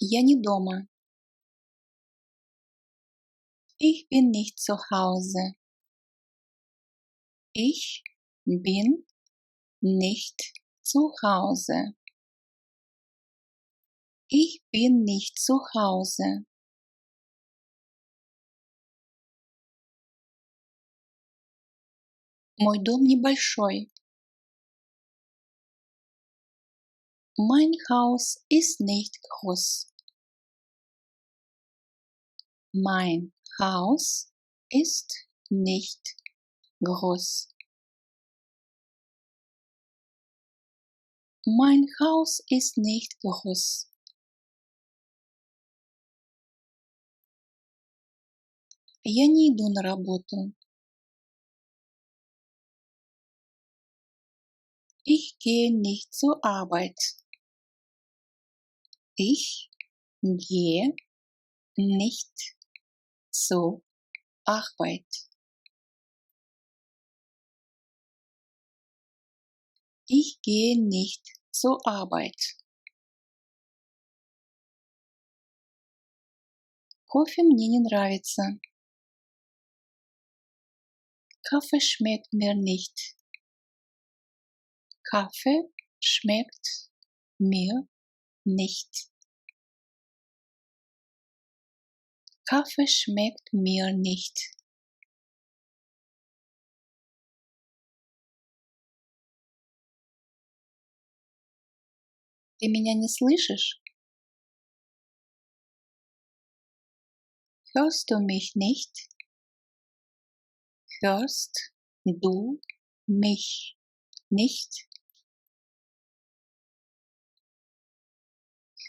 Я не дома. Ich bin nicht zu Hause. Ich bin nicht zu Hause. Ich bin nicht zu Hause. Мой дом небольшой. Mein Haus ist nicht groß. Mein Haus ist nicht groß. Mein Haus ist nicht groß. Я не иду на работу. Ich gehe nicht zur Arbeit. Ich gehe nicht zur Arbeit. Ich gehe nicht zur Arbeit. Кофе мне не нравится. Kaffee schmeckt mir nicht. Kaffee schmeckt mir nicht. Kaffee schmeckt mir nicht. Ты меня не слышишь? Hörst du mich nicht? Hörst du mich nicht?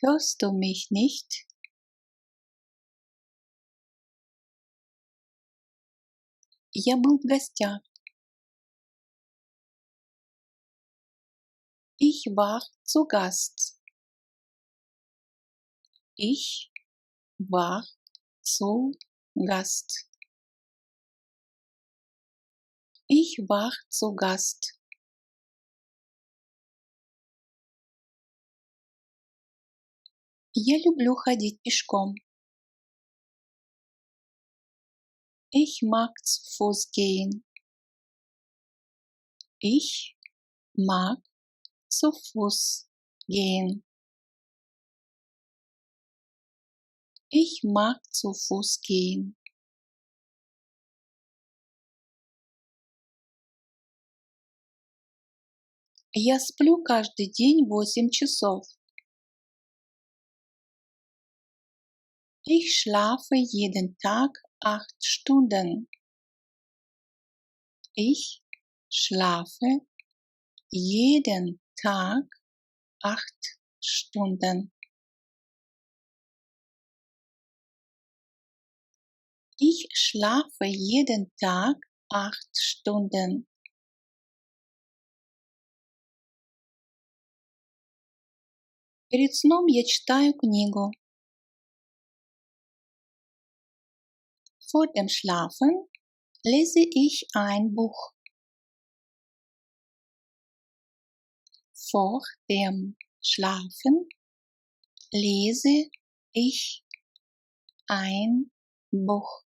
Hörst du mich nicht? Я был в гостях. Ich war zu Gast. Ich war zu Gast. Ich war zu Gast. Я люблю ходить пешком. Ich mag zu Fuß gehen. Ich mag zu Fuß gehen. Ich mag zu Fuß gehen. Я сплю каждый день 8 часов. Ich schlafe jeden Tag 8 Stunden. Ich schlafe jeden Tag 8 Stunden. Ich schlafe jeden Tag 8 Stunden. Перед сном я читаю книгу. Vor dem Schlafen lese ich ein Buch. Vor dem Schlafen lese ich ein Buch.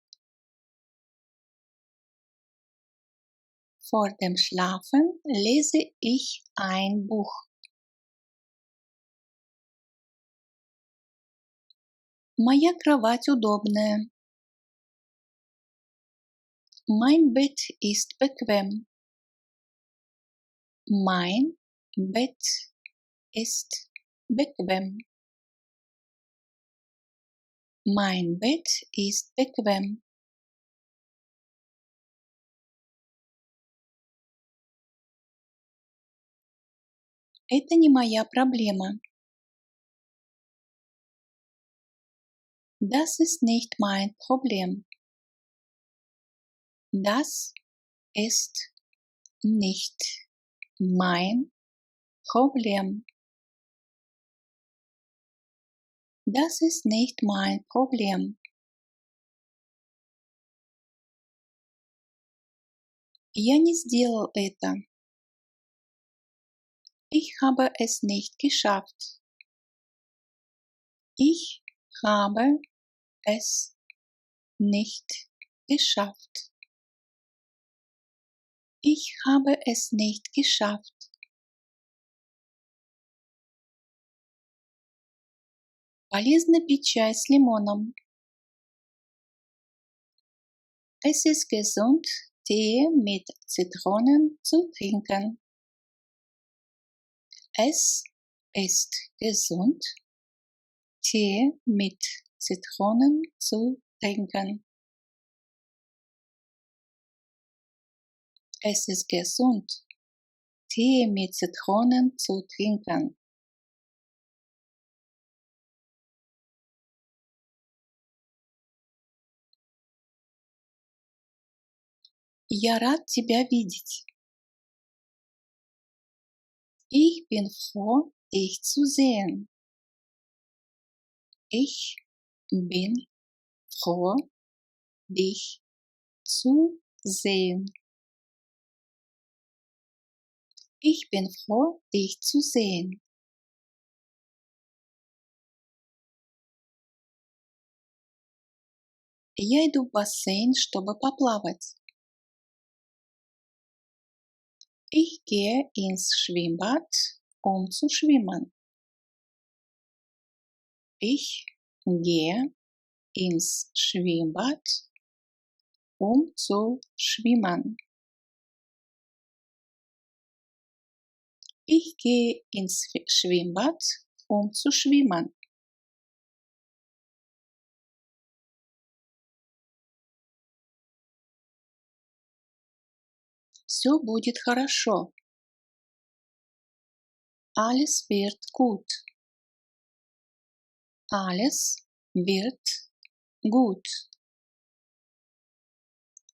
Vor dem Schlafen lese ich ein Buch. Моя кровать удобная. Mein Bett ist bequem. Mein Bett ist bequem. Mein Bett ist bequem. Это не моя проблема. Das ist nicht mein Problem. Das ist nicht mein Problem. Das ist nicht mein Problem. Я не сделал это. Ich habe es nicht geschafft. Ich habe es nicht geschafft. Ich habe es nicht geschafft. Полезно пить чай с лимоном. Es ist gesund, Tee mit Zitronen zu trinken. Es ist gesund, Tee mit Zitronen zu trinken. Es ist gesund, Tee mit Zitronen zu trinken. Я рад тебя видеть. Ich bin froh, dich zu sehen. Ich bin froh, dich zu sehen. Ich bin froh, dich zu sehen. Я иду в бассейн, чтобы поплавать. Ich gehe ins Schwimmbad, um zu schwimmen. Ich gehe ins Schwimmbad, um zu schwimmen. Ich gehe ins Schwimmbad, um zu schwimmen. Все будет хорошо. Alles wird gut. Alles wird gut.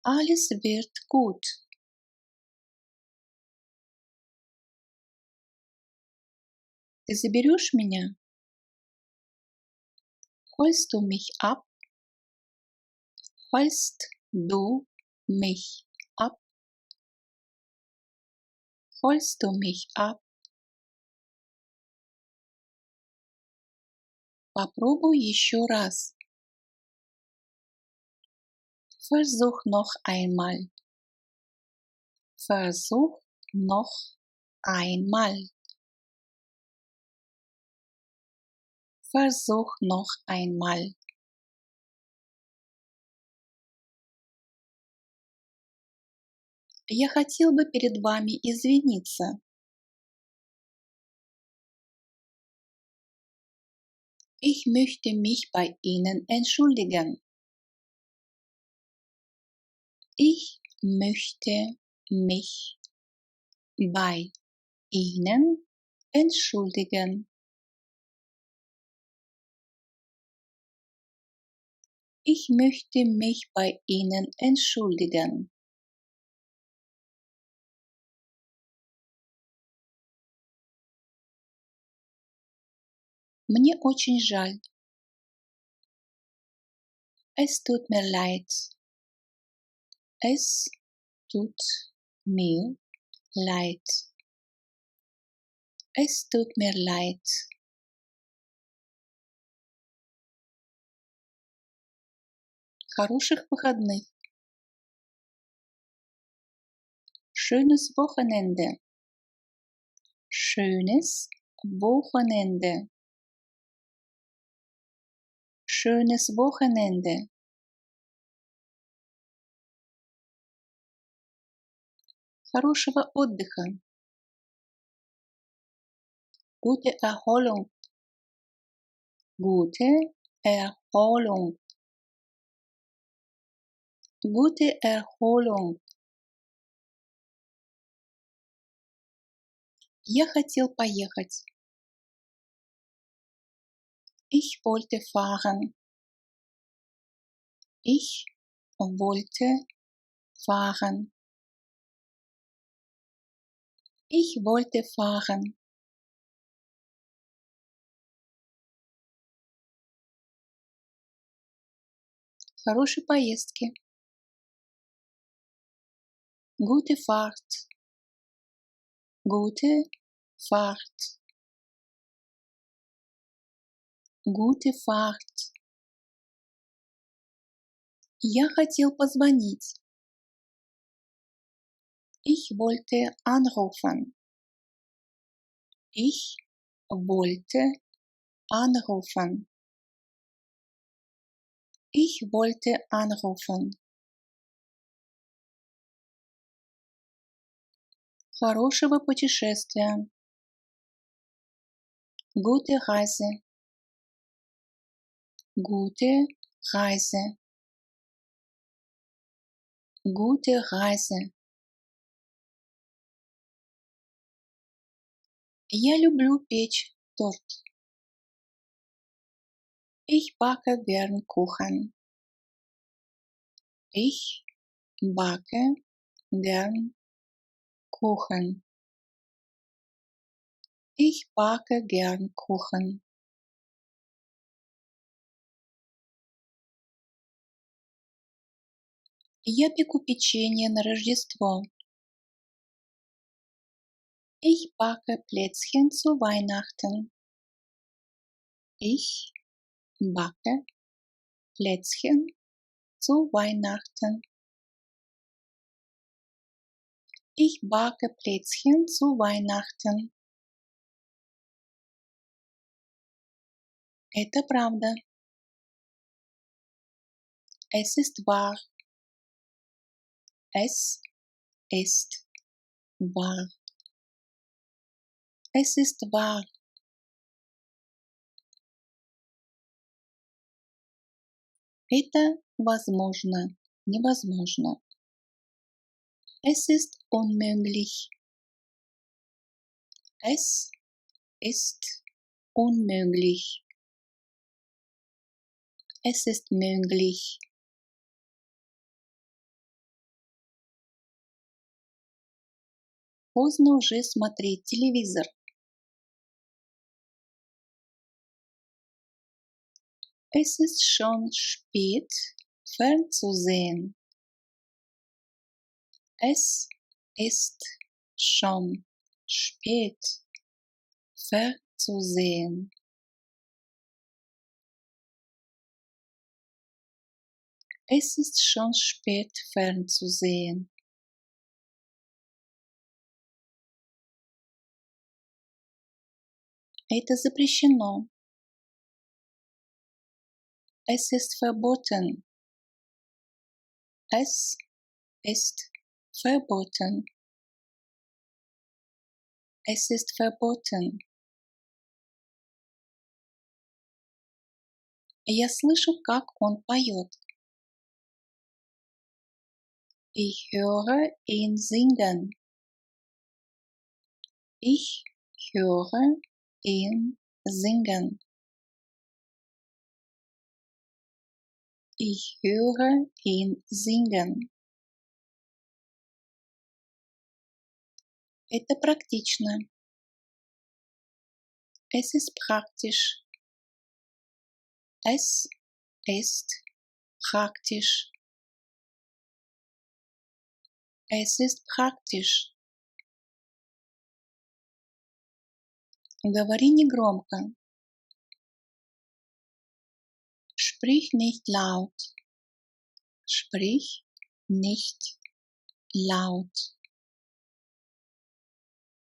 Alles wird gut. Ты заберешь меня? Holst du mich ab? Holst du mich ab? Holst du mich ab? Попробуй еще раз. Versuch noch einmal. Versuch noch einmal. Versuch noch einmal. Я хотел бы перед вами извиниться. Ich möchte mich bei Ihnen entschuldigen. Ich möchte mich bei Ihnen entschuldigen. Ich möchte mich bei Ihnen entschuldigen. Мне очень жаль. Es tut mir leid. Es tut mir leid. Es tut mir leid. Хороших выходных. Schönes Wochenende. Schönes Wochenende. Schönes Wochenende. Хорошего отдыха. Gute Erholung. Gute Erholung. Gute Erholung. Я хотел поехать. Ich wollte fahren. Ich wollte fahren. Ich wollte fahren. Хорошей поездки. Gute Fahrt. Gute Fahrt. Gute Fahrt. Я хотел позвонить. Ich wollte anrufen. Ich wollte anrufen. Ich wollte anrufen. Хорошего путешествия. Gute Reise. Gute Reise. Gute Reise. Я люблю печь торт. Ich backe gern Kuchen. Ich backe gern Kuchen. Ich backe gern Kuchen. Я пеку печенье на Рождество. Ich backe Plätzchen zu Weihnachten. Ich backe Plätzchen zu Weihnachten. Ich backe Plätzchen zu Weihnachten. Это правда. Es ist wahr. Es ist wahr. Es ist wahr. Это возможно. Невозможно. Es ist unmöglich. Es ist unmöglich. Es ist möglich. Поздно уже смотреть телевизор. Es ist schon spät, fernzusehen. Es ist schon spät, fernzusehen. Es ist schon spät, fernzusehen. Это запрещено. Es ist verboten. Es ist verboten. Es ist verboten. Я слышу, как он поет. Ich höre ihn singen. Ich höre ihn singen. Ich höre ihn singen. Это практично. Es ist praktisch. Es ist praktisch. Es ist praktisch. Говори негромко. Sprich nicht laut. Sprich nicht laut.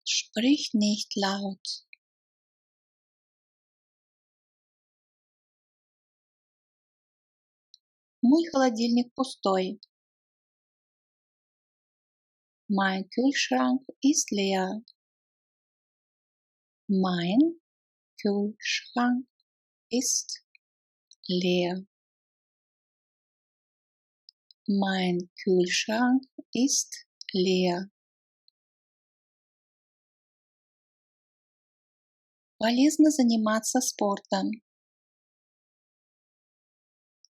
Sprich nicht laut. Мой холодильник пустой. Mein Kühlschrank ist leer. Mein Kühlschrank ist leer. Mein Kühlschrank ist leer. Полезно заниматься спортом.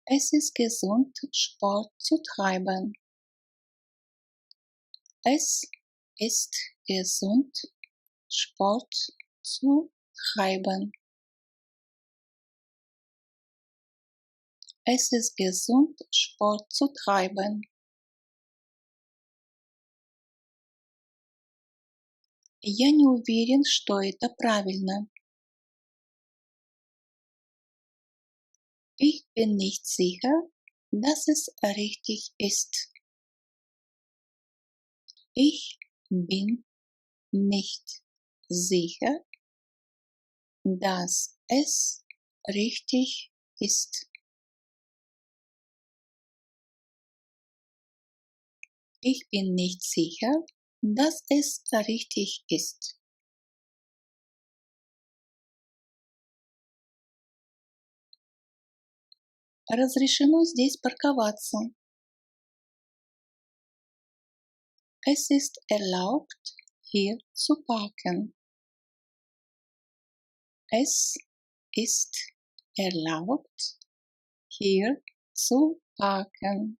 Es ist gesund, Sport zu treiben. Es ist gesund, Sport zu treiben. Es ist gesund, Sport zu treiben. Я не уверен, что это правильно. Ich bin nicht sicher, dass es richtig ist. Ich bin nicht sicher, dass es richtig ist. Ich bin nicht sicher, dass es richtig ist. Разрешено здесь парковаться. Es ist erlaubt, hier zu parken. Es ist erlaubt, hier zu parken.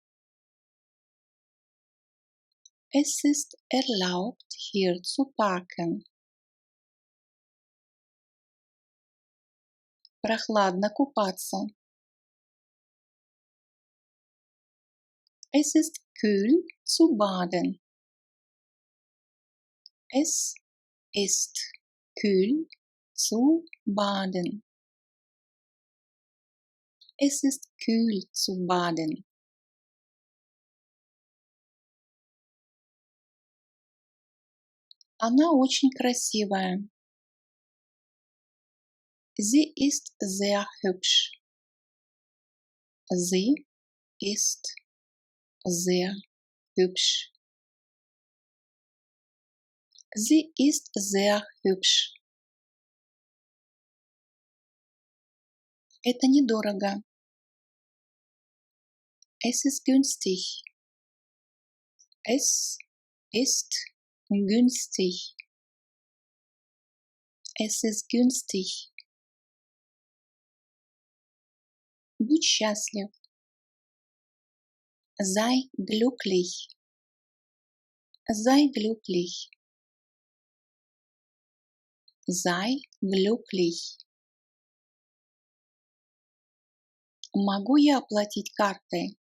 Es ist erlaubt, hier zu parken. Прохладно купаться. Es ist kühl zu baden. Es ist kühl zu baden. Es ist kühl zu baden. Она очень красивая. Sie ist sehr hübsch. Sie ist sehr hübsch. Sie ist sehr hübsch. Это недорого. Es ist günstig. Es ist günstig. Es ist günstig. Будь счастлив. Sei glücklich. Sei glücklich. Sei glücklich. Могу я оплатить картой?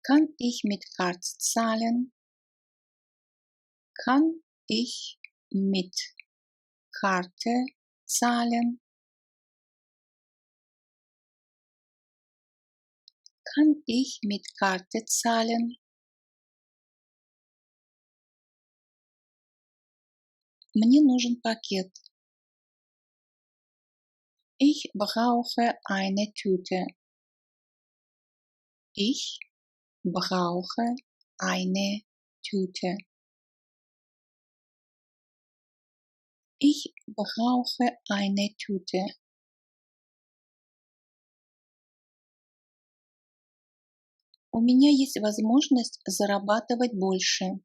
Kann ich mit Karte zahlen? Kann ich mit Karte zahlen? Kann ich mit Karte zahlen? Мне нужен пакет. Ich brauche eine Tüte. Ich brauche eine Tüte. Ich brauche eine Tüte. У меня есть возможность зарабатывать больше.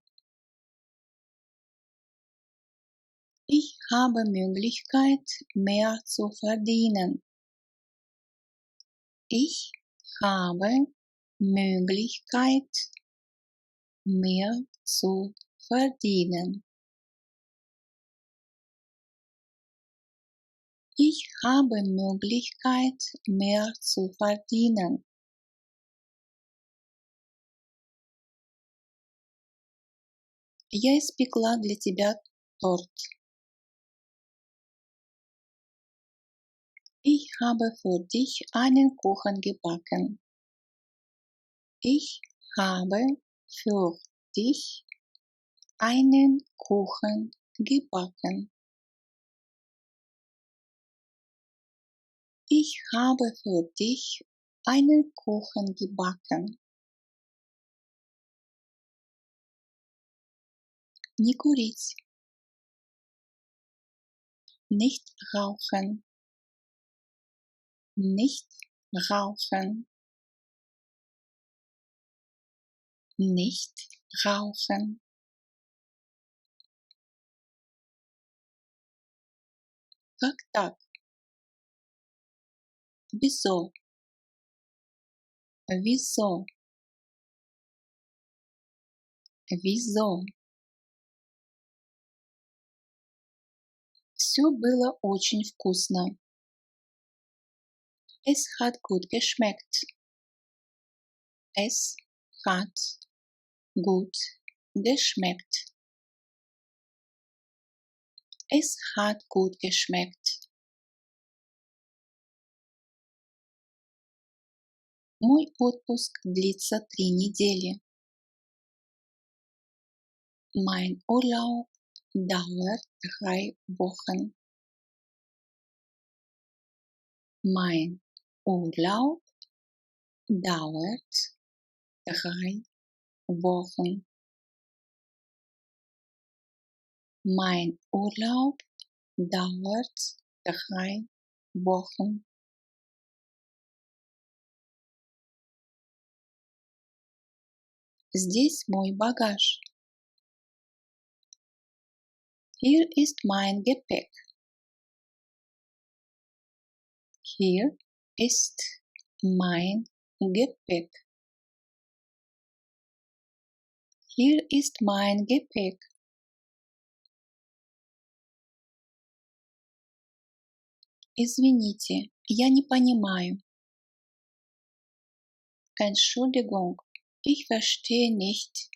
Ich habe Möglichkeit, mehr zu verdienen. Ich habe Möglichkeit, mehr zu verdienen. Ich habe Möglichkeit, mehr zu verdienen. Я испекла для тебя торт. Ich habe für dich einen Kuchen gebacken. Ich habe für dich einen Kuchen gebacken. Ich habe für dich einen Kuchen gebacken. Не курить. Nicht rauchen. Nicht rauchen. Nicht rauchen. Как так? Wieso? Wieso? Wieso? Все было очень вкусно. Es hat gut geschmeckt. Es hat gut geschmeckt. Es hat gut geschmeckt. Мой отпуск длится 3 недели. Mein Urlaub dauert 3 Wochen. Mein Urlaub dauert 3 Wochen. Mein Urlaub dauert 3 Wochen. Здесь мой багаж. Hier ist mein Gepäck. Hier ist mein Gepäck. Hier ist mein Gepäck. Извините, я не понимаю. Entschuldigung, ich verstehe nicht.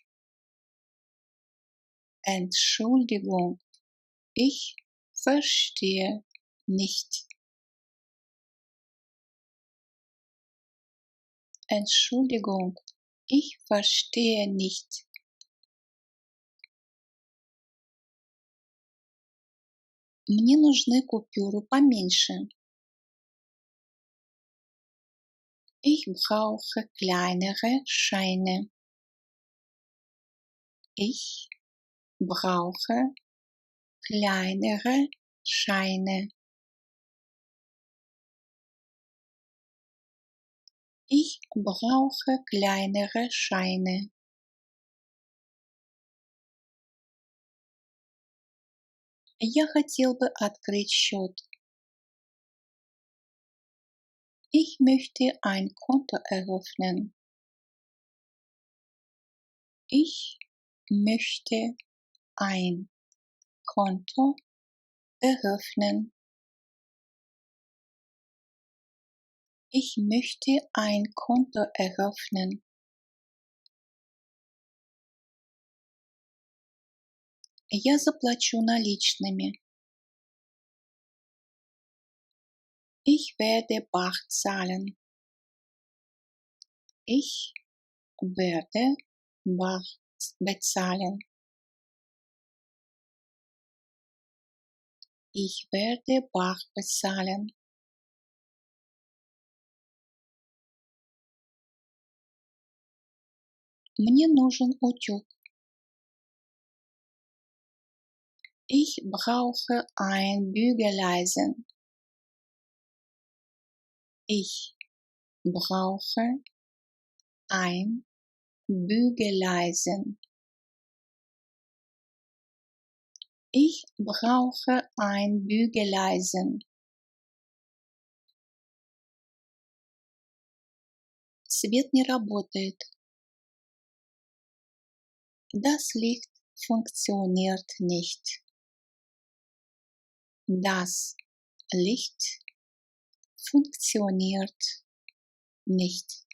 Entschuldigung, ich verstehe nicht. Entschuldigung, ich verstehe nicht. Мне нужны купюры поменьше. Ich brauche kleinere Scheine. Ich brauche kleinere Scheine. Ich brauche kleinere Scheine. Я хотел бы открыть счет. Ich möchte ein Konto eröffnen. Ich möchte ein Konto eröffnen. Ich möchte ein Konto eröffnen. Я заплачу наличными. Ich werde bar zahlen. Ich werde bar bezahlen. Ich werde bar bezahlen. Мне нужен утюг. Ich brauche ein Bügeleisen. Ich brauche ein Bügeleisen. Ich brauche ein Bügeleisen. Свет не работает. Das Licht funktioniert nicht. Das Licht funktioniert nicht.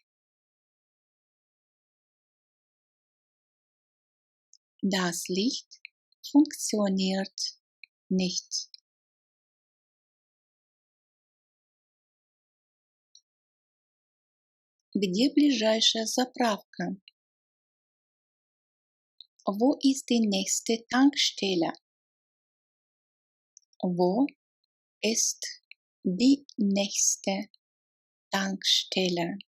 Das Licht funktioniert nicht. Где ближайшая заправка? Wo ist die nächste Tankstelle? Wo ist die nächste Tankstelle?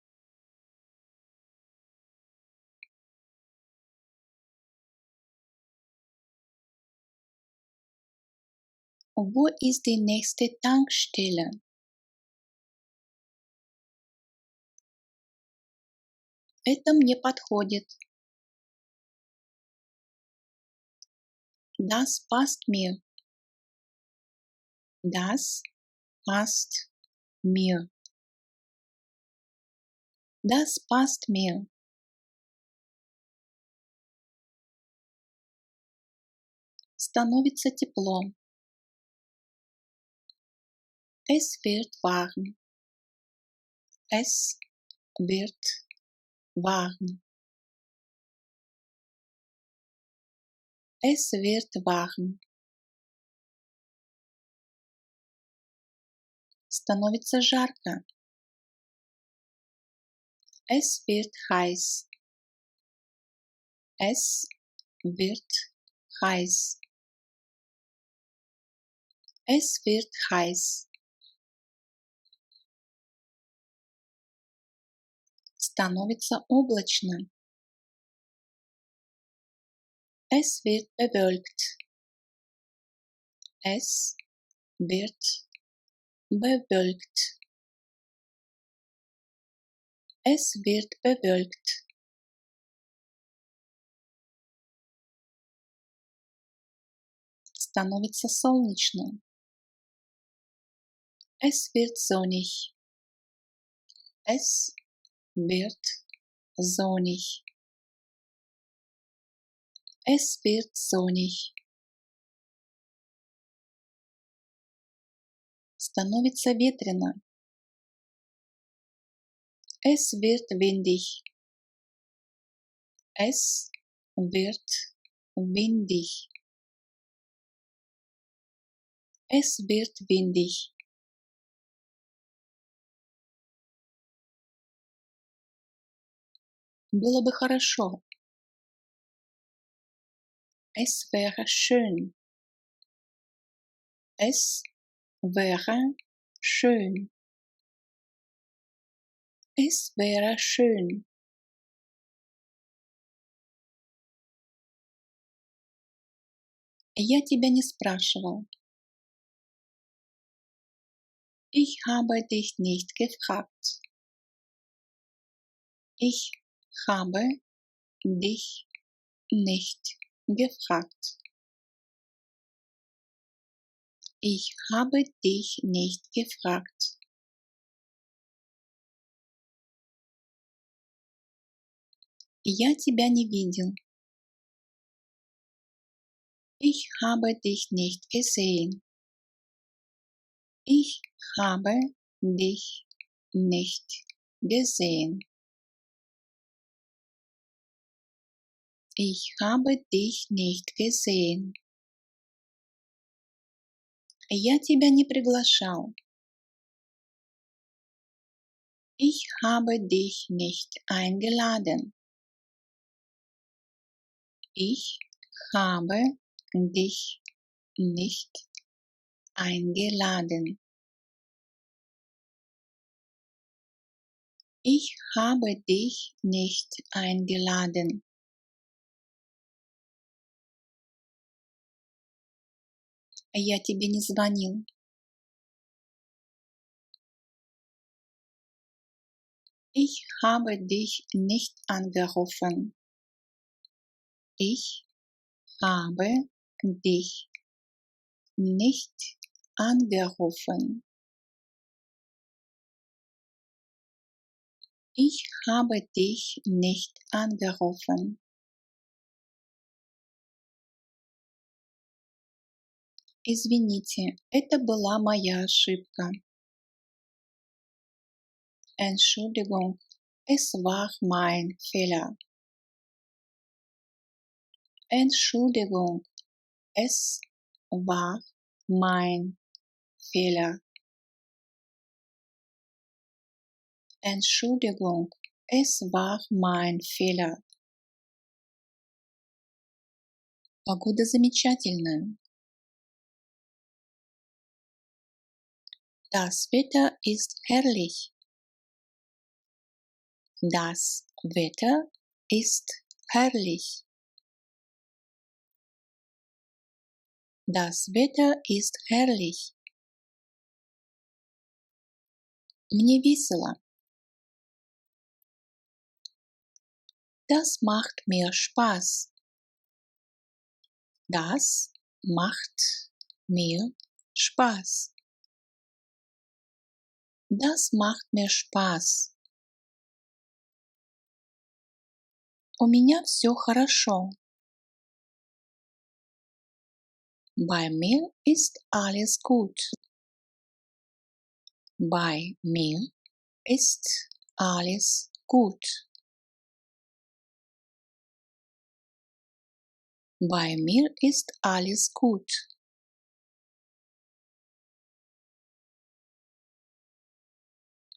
Wo ist die nächste Tankstelle? Это мне подходит. Das passt mir. Das passt mir. Das passt mir. Становится тепло. Es wird warm. Es wird warm. Es wird warm. Становится жарко. Es wird heiß. Es wird heiß. Es wird heiß. Становится облачно. Es wird bewölkt. Es wird bewölkt. Es wird bewölkt. Становится солнечно. Es wird sonnig. Es wird sonnig. Es wird sonnig. Становится ветрено. Es wird windig. Es wird windig. Es wird windig. Было бы хорошо. Es wäre schön. Es wäre schön. Es wäre schön. Я тебя не спрашивал. Ich habe dich nicht gefragt. Ich habe dich nicht gefragt. Ich habe dich nicht gefragt. Я тебя не видел. Ich habe dich nicht gesehen. Ich habe dich nicht gesehen. Ich habe dich nicht gesehen. Я тебя не приглашал. Ich habe dich nicht eingeladen. Ich habe dich nicht eingeladen. Ich habe dich nicht eingeladen. Я тебе не звонил. Ich habe dich nicht angerufen. Ich habe dich nicht angerufen. Ich habe dich nicht angerufen. Извините, это была моя ошибка. Entschuldigung, es war mein Fehler. Entschuldigung, es war mein Fehler. Entschuldigung, es war mein Fehler. Погода замечательная. Das Wetter ist herrlich. Das Wetter ist herrlich. Das Wetter ist herrlich. Мне весело. Das macht mir Spaß. Das macht mir Spaß. Das macht mir Spaß. У меня все хорошо. Bei mir ist alles gut. Bei mir ist alles gut. Bei mir ist alles gut.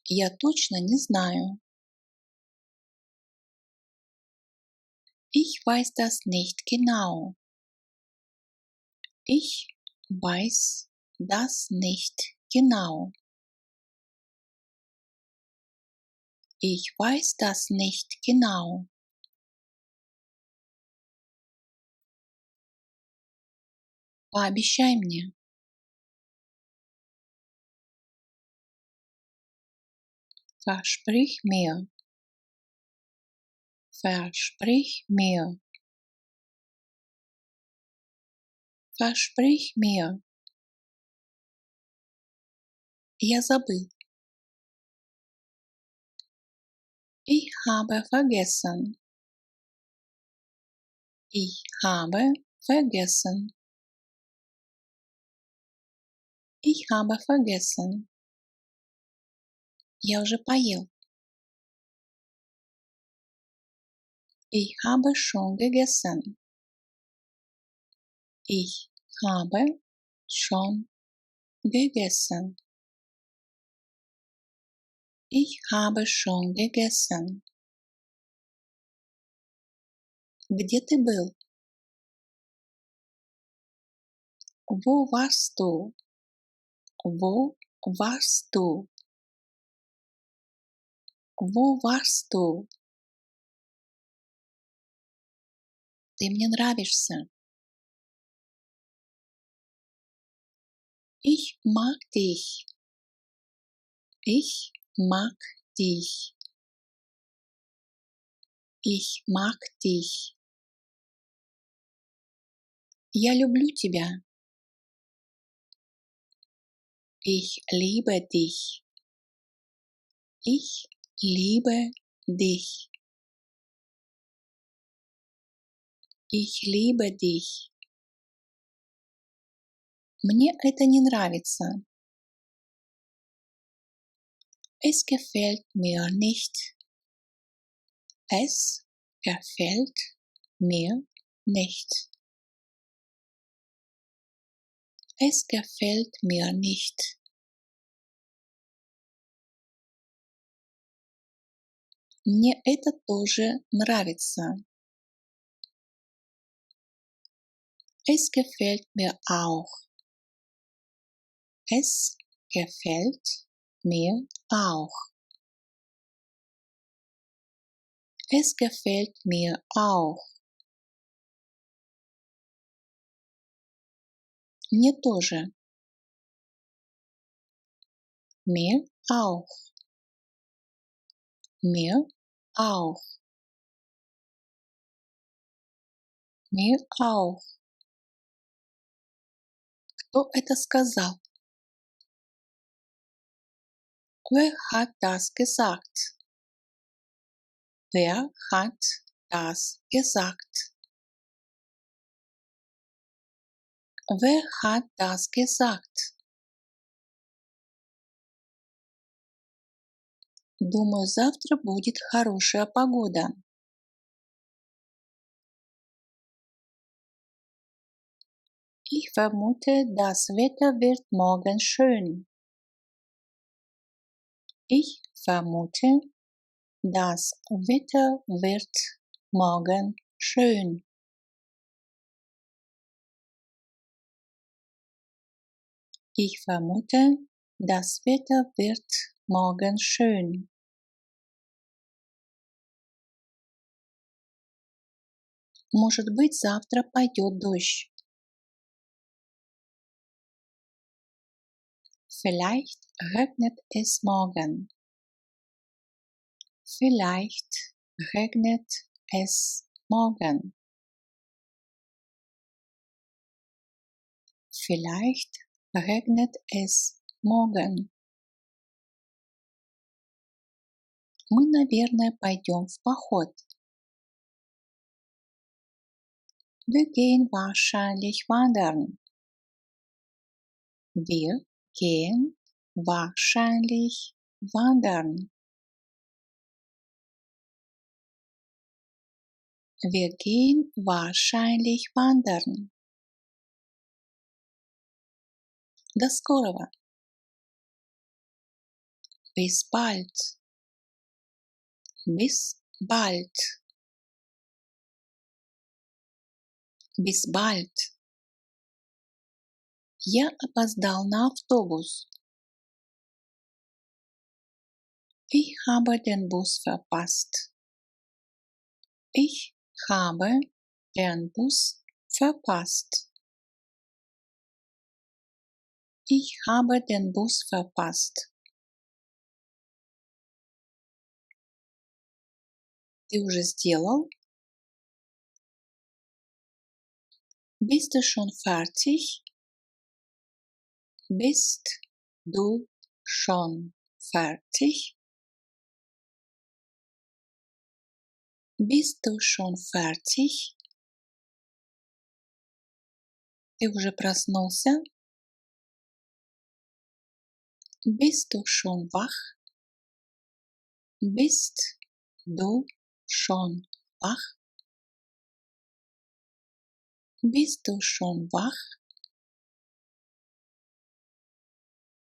Я точно не знаю. Ich weiß das nicht genau. Ich weiß das nicht genau. Ich weiß das nicht genau. Пообещай мне. Versprich mir. Versprich mir. Versprich mir. Я забыл. Ich habe vergessen. Ich habe vergessen. Ich habe vergessen. Я уже поел. Ich habe schon gegessen. Ich habe schon gegessen. Ich habe schon gegessen. Где ты был? Wo warst du? Wo warst du? Wo warst du? Ты мне нравишься. Ich mag dich. Ich mag dich. Ich mag dich. Я люблю тебя. Ich liebe dich. Ich liebe dich. Ich liebe dich. Мне это не нравится. Es gefällt mir nicht. Es gefällt mir nicht. Es gefällt mir nicht. Мне это тоже нравится. Es gefällt mir auch. Es gefällt mir auch. Es gefällt mir auch. Мне тоже. Mir auch. Mir auch. Mir auch. Кто это сказал? Wer hat das gesagt? Wer hat das gesagt? Wer hat das gesagt? Думаю, завтра будет хорошая погода. Ich vermute, das Wetter wird morgen schön. Ich vermute, das Wetter wird morgen schön. Ich vermute, das Wetter wird morgen schön. Может быть, завтра пойдет дождь. Vielleicht regnet es morgen. Vielleicht regnet es morgen. Vielleicht regnet es morgen. Мы, наверное, пойдем в поход. Wir gehen wahrscheinlich wandern. Wir gehen wahrscheinlich wandern. Wir gehen wahrscheinlich wandern. До скорого. Bis bald. Bis bald. Bis bald. Я опоздал на автобус. Ich habe den Bus verpasst. Ich habe den Bus verpasst. Ich habe den Bus verpasst. Ты уже сделал? Bist du schon fertig? Bist du schon fertig? Bist du schon fertig? Ты уже проснулся? Bist du schon wach? Bist du schon wach? Bist du schon wach?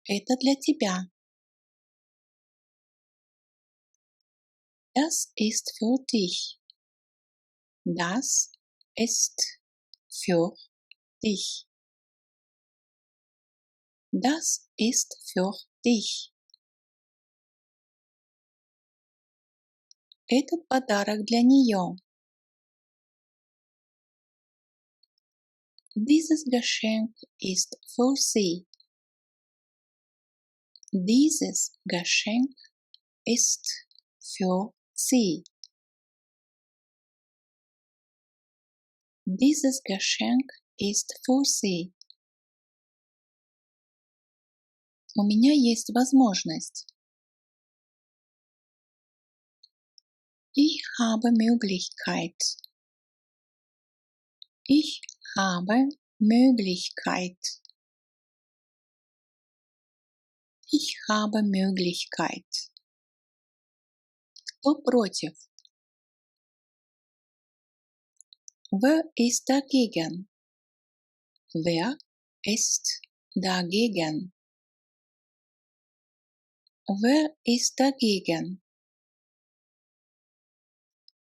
Это для тебя. Das ist für dich. Das ist für dich. Das ist für dich. Этот подарок для нее. Dieses Geschenk ist für sie. Dieses Geschenk ist für sie. Dieses Geschenk ist für sie. У меня есть возможность. Ich habe Möglichkeit. Ich habe Möglichkeit. Ich habe Möglichkeit. Кто против? Wer ist dagegen? Wer ist dagegen? Wer ist dagegen?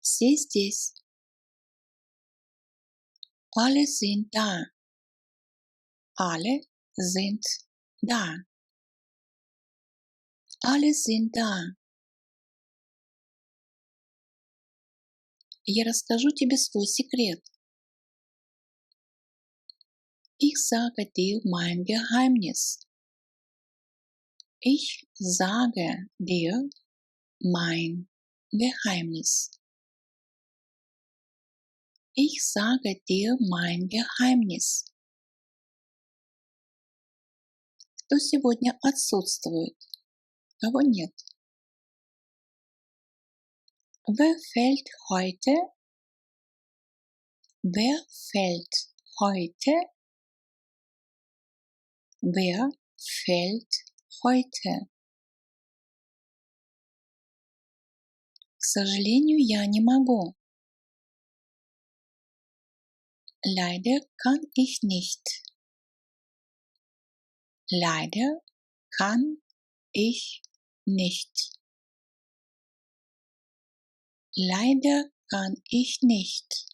Все здесь. Alle sind da. Alle sind da. Alle sind da. Я расскажу тебе свой секрет. Ich sage dir mein Geheimnis. Ich sage dir mein Geheimnis. Ich sage dir mein Geheimnis. Кто сегодня отсутствует? Кого нет? Wer fällt heute? Wer fällt heute? Wer fällt heute? К сожалению, я не могу. Leider kann ich nicht. Leider kann ich nicht. Leider kann ich nicht.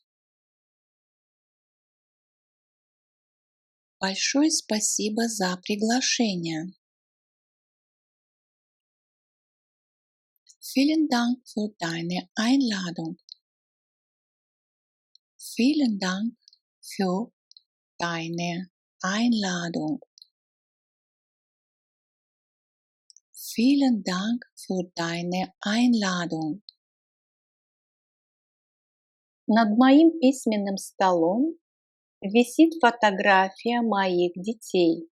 Большое спасибо за приглашение. Vielen Dank für deine Einladung. Vielen Dank für deine Einladung. Vielen Dank für deine Einladung. Над моим письменным столом висит фотография моих детей.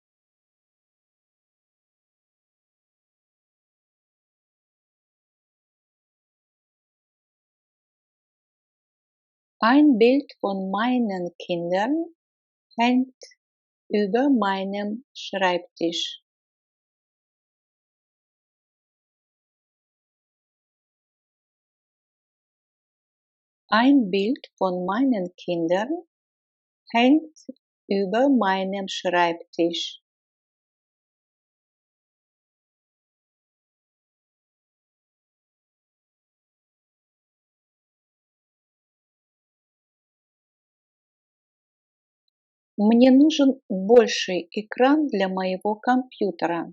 Ein Bild von meinen Kindern hängt über meinem Schreibtisch. Ein Bild von meinen Kindern hängt über meinem Schreibtisch. Мне нужен больший экран для моего компьютера.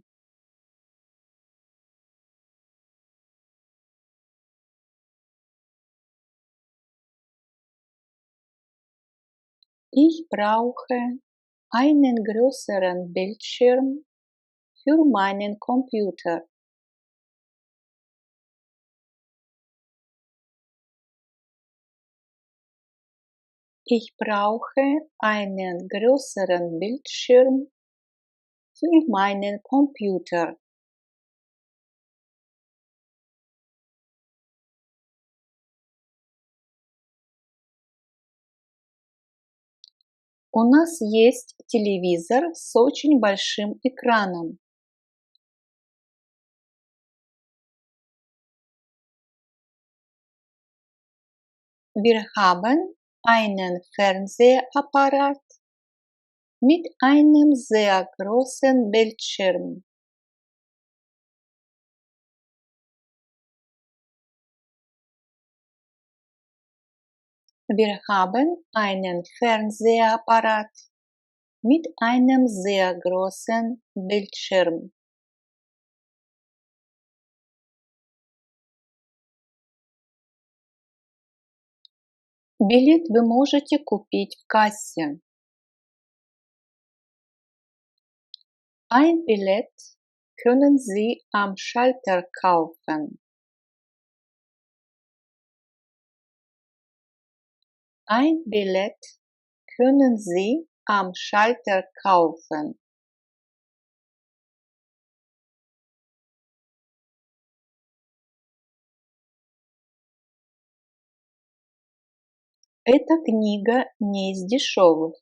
Ich brauche einen größeren Bildschirm für meinen Computer. Ich brauche einen größeren Bildschirm für meinen Computer. У нас есть телевизор с очень большим экраном. Wir haben einen Fernsehapparat mit einem sehr großen Bildschirm. Wir haben einen Fernsehapparat mit einem sehr großen Bildschirm. Билет вы можете купить в кассе. Ein Billett können Sie am Schalter kaufen. Ein Billett können Sie am Schalter kaufen. Эта книга не из дешевых.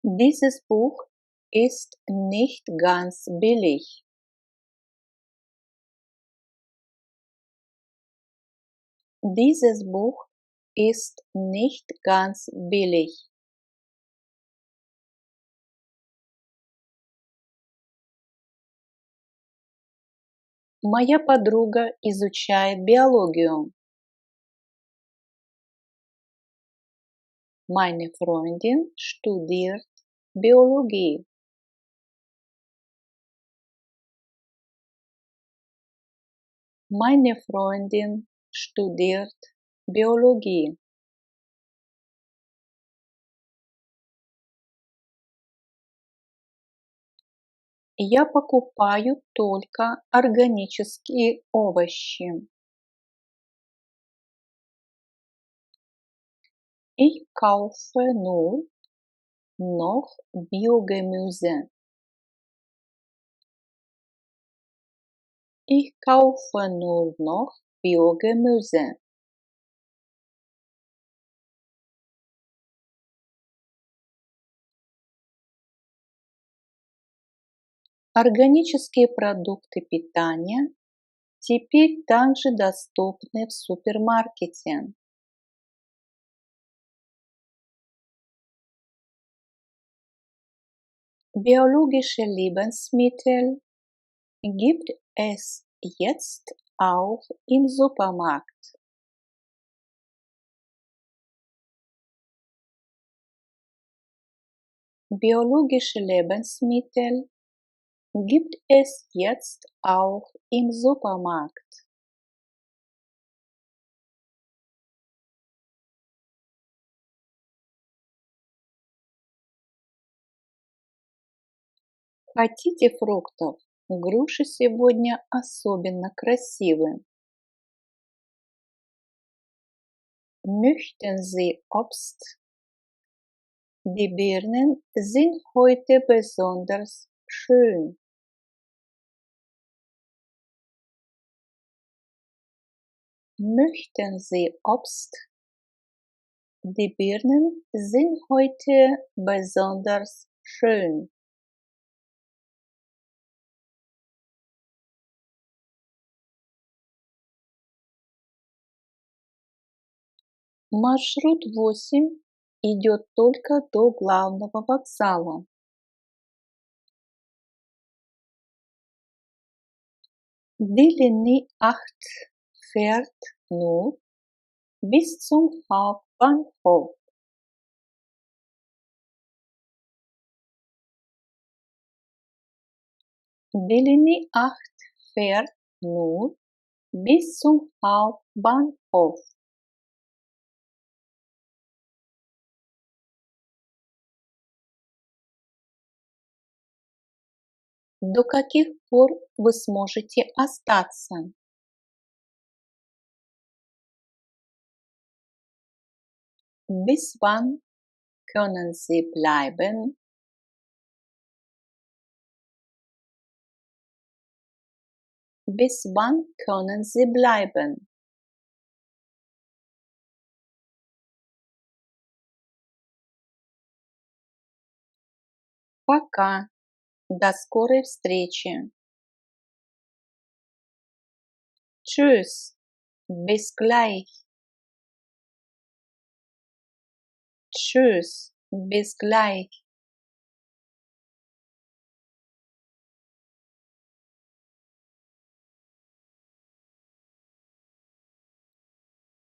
Dieses Buch ist nicht ganz billig. Dieses Buch ist nicht ganz billig. Моя подруга изучает биологию. Meine Freundin studiert Biologie. Meine Freundin studiert Biologie. Я покупаю только органические овощи. Ich kaufe nur noch Biogemüse. Ich kaufe nur noch Biogemüse. Органические продукты питания теперь также доступны в супермаркете. Biologische Lebensmittel gibt es jetzt auch im Supermarkt. Biologische Lebensmittel gibt es jetzt auch im Supermarkt. Хотите фруктов? Груши сегодня особенно красивые. Möchten Sie Obst? Die Birnen sind heute besonders schön. Möchten Sie Obst? Die Birnen sind heute besonders schön. Маршрут 8 идет только до главного вокзала. Die Linie 8 fährt nur bis zum Hauptbahnhof. Die Linie 8 fährt nur bis zum Hauptbahnhof. До каких пор вы сможете остаться? Bis wann können Sie bleiben? Bis wann können Sie bleiben? Пока. До скорой встречи. Tschüss. Bis gleich. Tschüss. Bis gleich.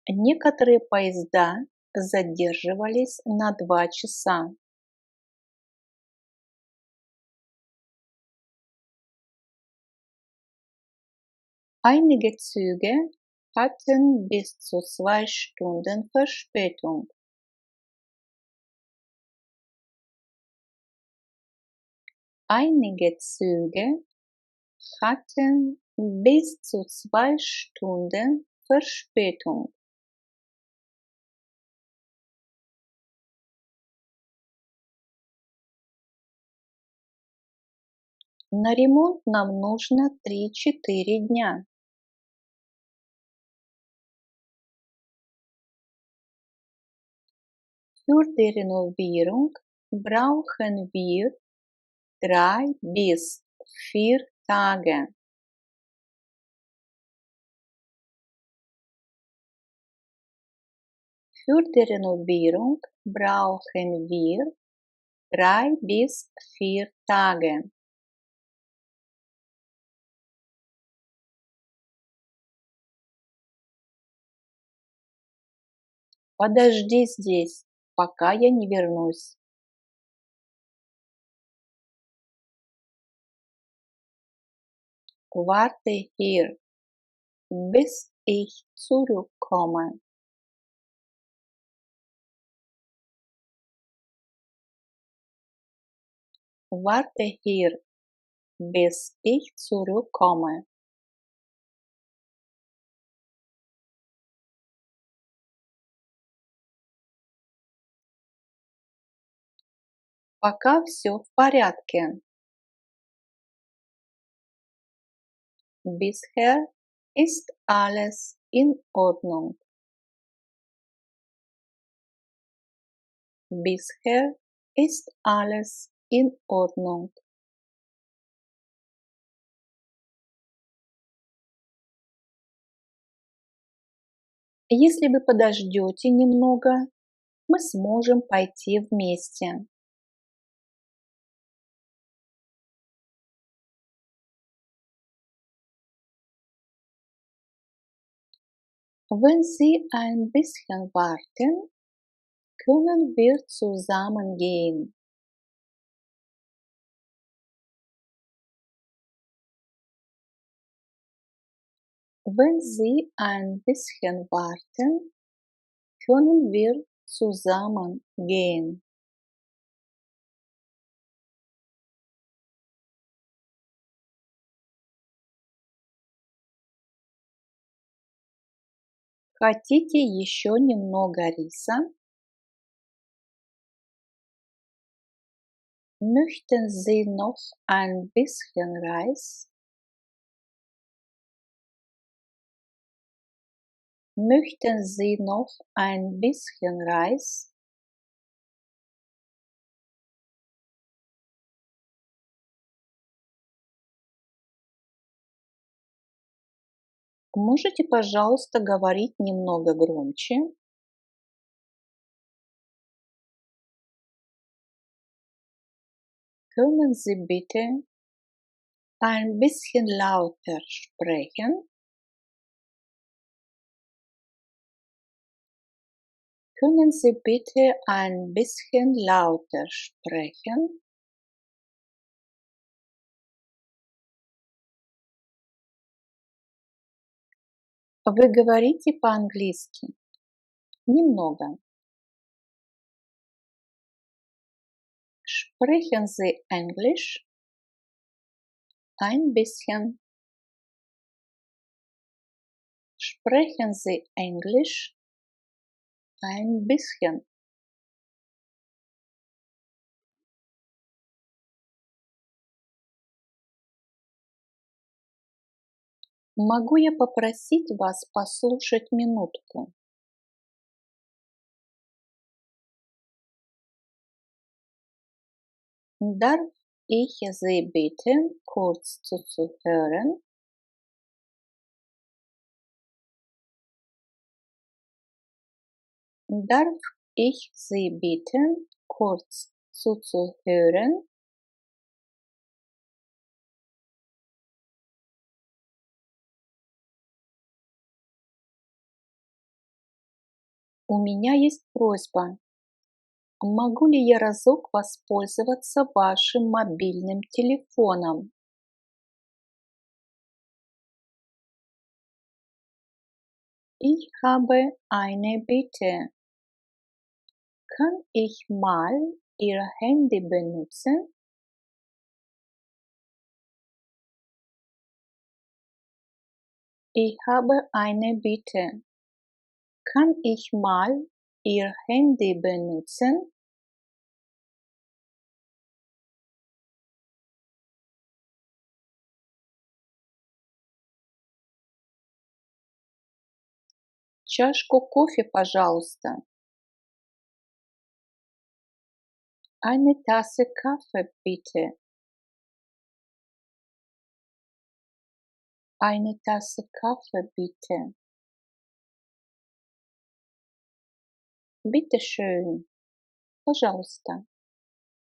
Некоторые поезда задерживались на 2 часа. Einige Züge hatten bis zu 2 Stunden Verspätung. Einige Züge hatten bis zu 2 Stunden Verspätung. На ремонт нам нужно 3-4 дня. Für die Renovierung brauchen wir 3 bis 4 Tage. Für die Renovierung brauchen wir 3 bis 4 Tage. Подожди здесь, пока я не вернусь. Warte hier, bis ich zurückkomme. Warte hier, bis ich zurückkomme. Пока все в порядке. Bisher ist alles in Ordnung. Bisher ist alles in Ordnung. Если вы подождете немного, мы сможем пойти вместе. Wenn Sie ein bisschen warten, können wir zusammen gehen. Wenn Sie ein bisschen warten, können wir zusammen gehen. Хотите еще немного риса? Möchten Sie noch ein bisschen Reis? Möchten Sie noch ein bisschen Reis? Можете, пожалуйста, говорить немного громче? Können Sie bitte ein bisschen lauter sprechen? Können Sie bitte ein bisschen lauter sprechen? Вы говорите по-английски? Немного. Sprechen Sie Englisch? Ein bisschen. Sprechen Sie Englisch? Ein bisschen. Могу я попросить вас послушать минутку? Darf ich Sie bitten, kurz zuzuhören? Darf ich Sie bitten, kurz zuzuhören? У меня есть просьба. Могу ли я разок воспользоваться вашим мобильным телефоном? Ich habe eine Bitte. Kann ich mal Ihr Handy benutzen? Ich habe eine Bitte. Kann ich mal Ihr Handy benutzen? Чашку кофе, пожалуйста. Eine Tasse Kaffee, bitte. Eine Tasse Kaffee, bitte. Bitte schön. Пожалуйста.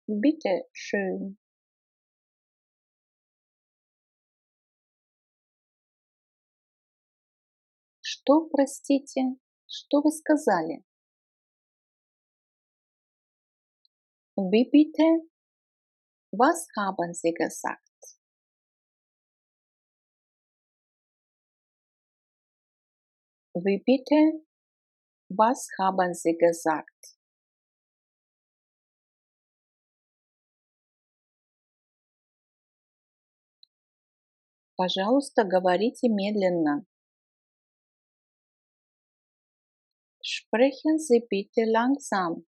Bitte schön. Что, простите? Что вы сказали? Wie bitte? Was haben Sie gesagt? Wie bitte? Was haben Sie gesagt? Пожалуйста, говорите медленно. Sprechen Sie bitte langsam.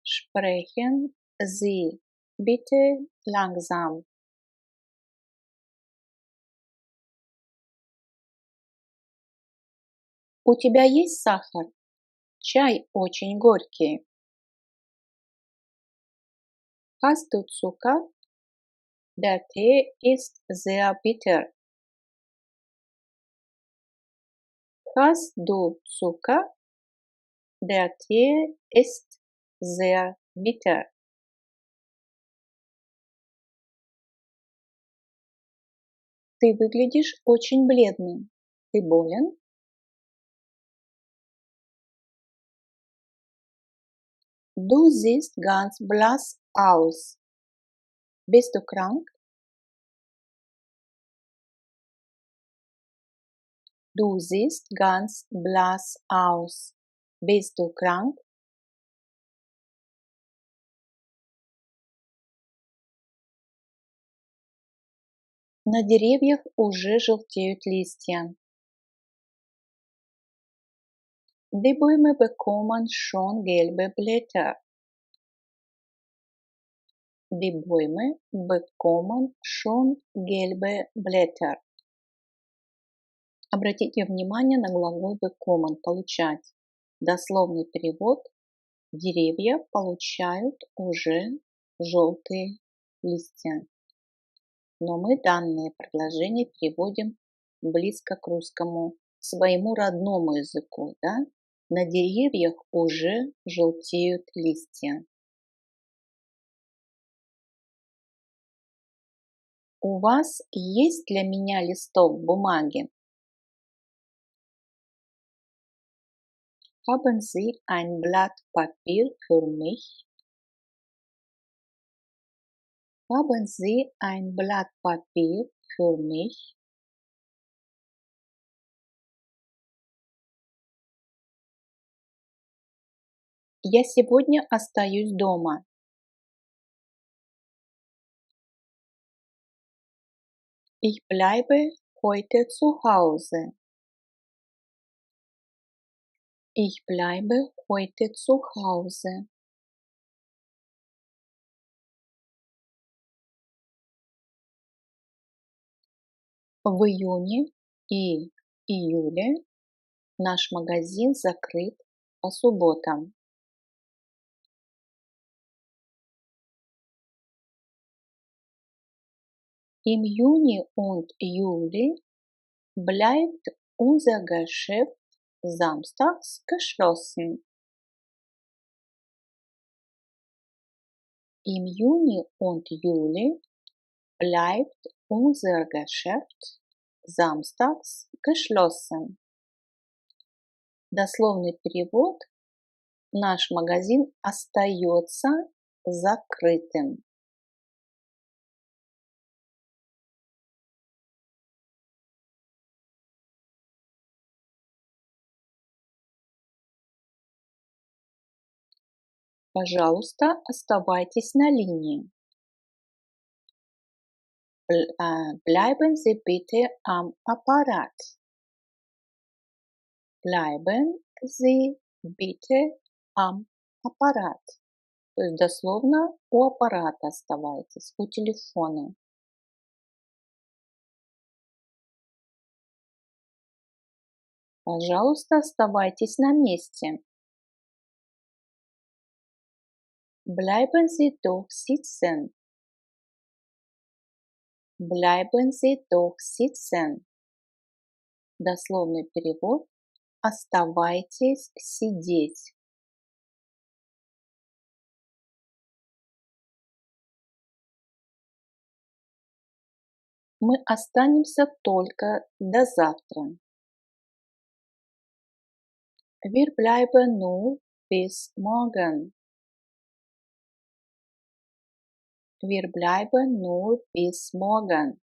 Sprechen Sie bitte langsam. У тебя есть сахар? Чай очень горький. Hast du Zucker? Der Tee ist sehr bitter. Hast du Zucker? Der Tee ist sehr bitter. Ты выглядишь очень бледным. Ты болен? Du siehst ganz blass aus. Bist du krank? Du siehst ganz blass aus. Bist du krank? На деревьях уже желтеют листья. Die Bäume bekommen schon gelbe Blätter. Die Bäume bekommen schon gelbe Blätter. Обратите внимание на глагол bekommen – получать. Дословный перевод: деревья получают уже желтые листья. Но мы данное предложение переводим близко к русскому, своему родному языку. Да? На деревьях уже желтеют листья. У вас есть для меня листок бумаги? Haben Sie ein Blatt Papier für mich? Haben Sie ein Blatt Papier für mich? Я сегодня остаюсь дома. Ich bleibe heute zu Hause. Ich bleibe heute zu Hause. В июне и июле наш магазин закрыт по субботам. Im Juni und Juli bleibt unser Geschäft samstags geschlossen. Im Juni und Juli bleibt unser Geschäft samstags geschlossen. Дословный перевод: наш магазин остается закрытым. Пожалуйста, оставайтесь на линии. Bleiben Sie bitte am Apparat. Bleiben Sie bitte am Apparat. То есть дословно у аппарата оставайтесь, у телефона. Пожалуйста, оставайтесь на месте. Bleiben Sie doch sitzen. Bleiben Sie doch sitzen. Дословный перевод: оставайтесь сидеть. Мы останемся только до завтра. Wir bleiben nur bis morgen. Wir bleiben nur bis morgen.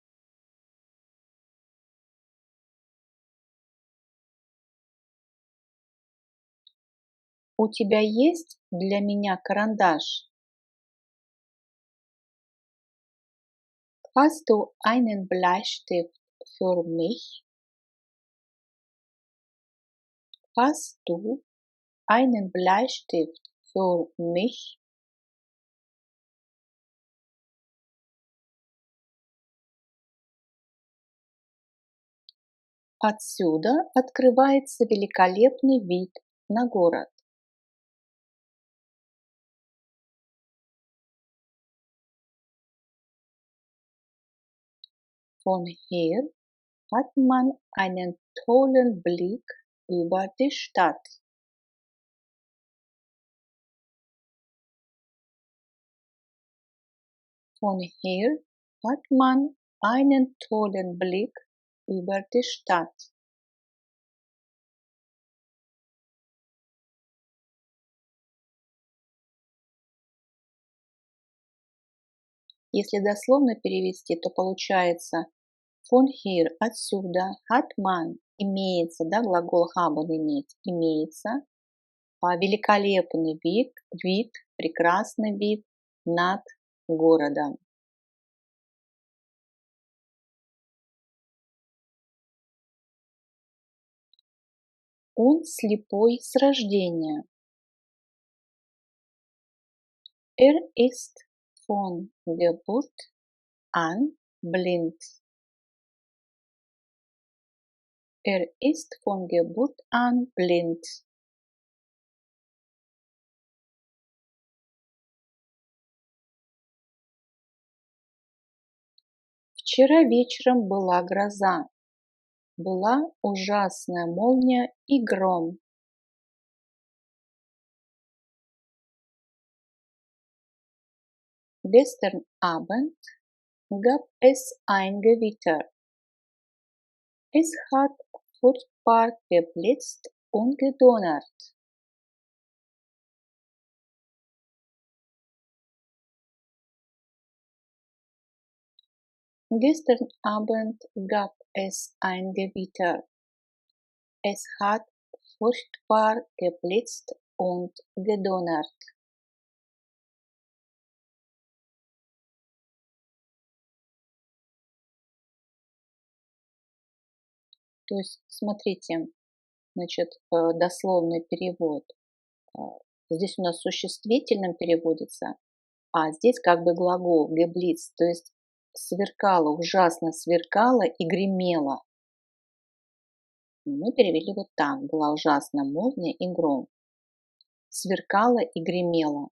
У тебя есть для меня карандаш? Hast du einen Bleistift für mich? Hast du einen Bleistift für mich? Отсюда открывается великолепный вид на город. Von hier hat man einen tollen Blick über die Stadt. Von hier hat man einen tollen Blick über die Stadt. Если дословно перевести, то получается von hier, отсюда, hat man, имеется, да, глагол haben иметь, имеется, великолепный вид, прекрасный вид над городом. Он слепой с рождения. Ist von Geburt an blind. Ist von Geburt an blind. Вчера вечером была гроза. Была ужасная молния и гром. Gestern Abend gab es ein Gewitter. Es hat furchtbar geblitzt und gedonnert. Gestern Abend gab es ein Gewitter. Es hat furchtbar geblitzt und gedonnert. То есть, смотрите, значит, дословный перевод. Э, Здесь у нас существительным переводится, а здесь как бы глагол geblitzt, то есть сверкало, ужасно сверкало и гремело. Мы перевели вот так. Была ужасна молния и гром. Сверкало и гремело.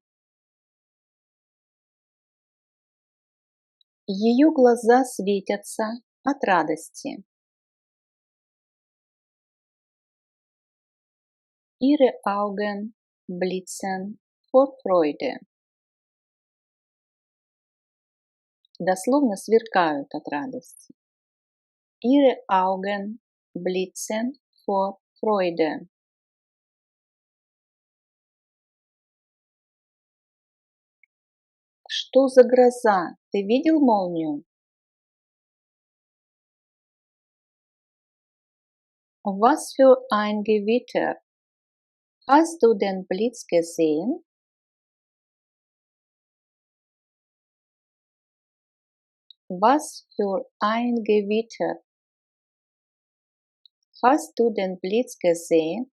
Ее глаза светятся от радости. Ihre Augen blitzen vor Freude. Дословно сверкают от радости. Ihre Augen blitzen vor Freude. Что за гроза? Ты видел молнию? Was für ein Gewitter? Hast du den Blitz gesehen? Was für ein Gewitter? Hast du den Blitz gesehen?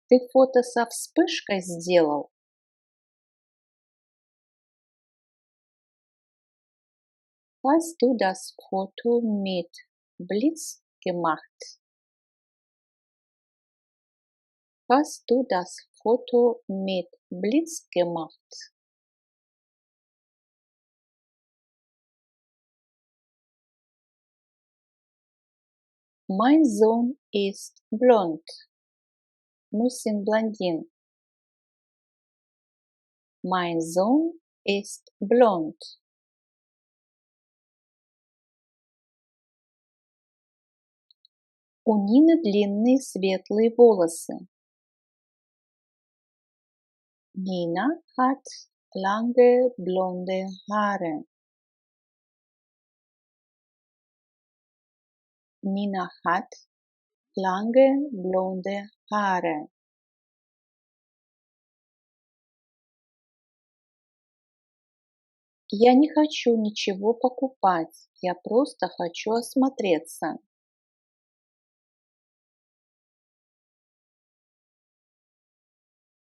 Ты фото со вспышкой сделал? Hast du das Foto mit Blitz gemacht? Hast du das Foto mit Blitz gemacht? Mein Sohn ist blond. Мой сын блондин. Mein Sohn ist blond. У Нины длинные светлые волосы. Nina hat lange blonde Haare. Nina hat lange blonde Haare. Я не хочу ничего покупать, я просто хочу осмотреться.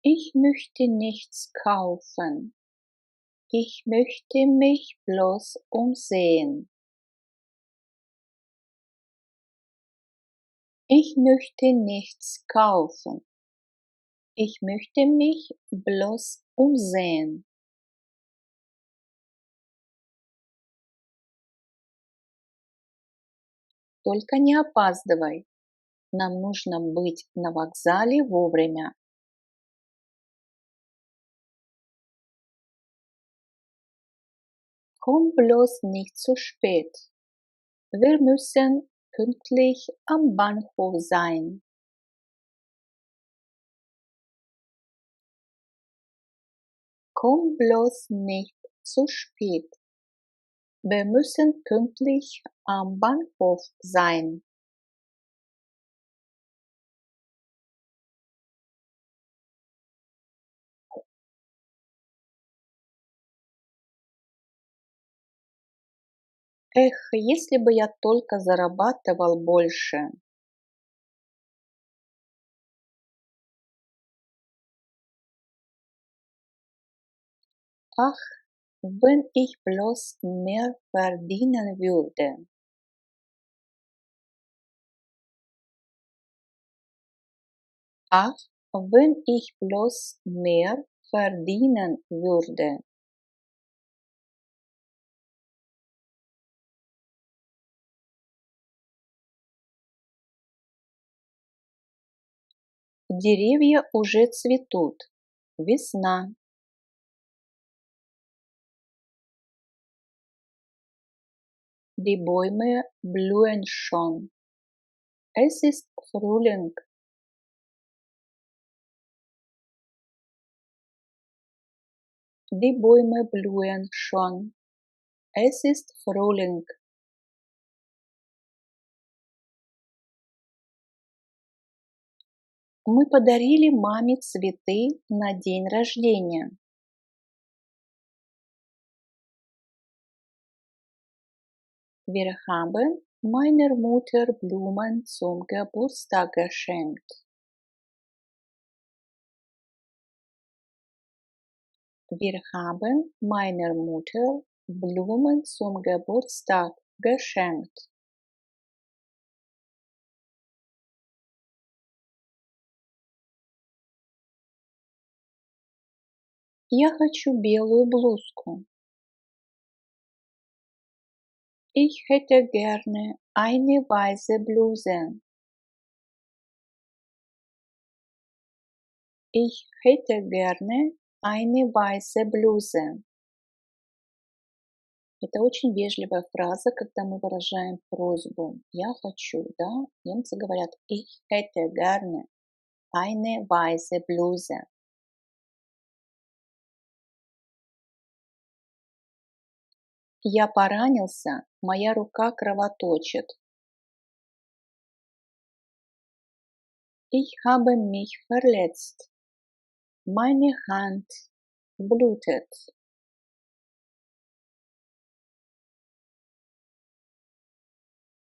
Ich möchte nichts kaufen. Ich möchte mich bloß umsehen. Ich möchte nichts kaufen. Ich möchte mich bloß umsehen. Только не опаздывай. Нам нужно быть на вокзале вовремя. Komm bloß nicht zu spät. Wir müssen pünktlich am Bahnhof sein. Komm bloß nicht zu spät. Wir müssen pünktlich am Bahnhof sein. Эх, если бы я только зарабатывал больше. Ach, wenn ich bloß mehr verdienen würde. Ach, wenn ich bloß mehr verdienen würde. Деревья уже цветут. Весна. Die Bäume blühen schon. Es ist Frühling. Die Bäume blühen schon. Es ist Frühling. Мы подарили маме цветы на день рождения. Wir haben meiner Mutter Blumen zum Geburtstag geschenkt. Wir haben meiner Mutter Blumen zum Geburtstag geschenkt. Я хочу белую блузку. Ich hätte gerne eine weiße Bluse. Ich hätte gerne eine weiße Bluse. Это очень вежливая фраза, когда мы выражаем просьбу. Я хочу, да? Немцы говорят ich hätte gerne eine weiße Bluse. Я поранился, моя рука кровоточит. Ich habe mich verletzt. Meine Hand blutet.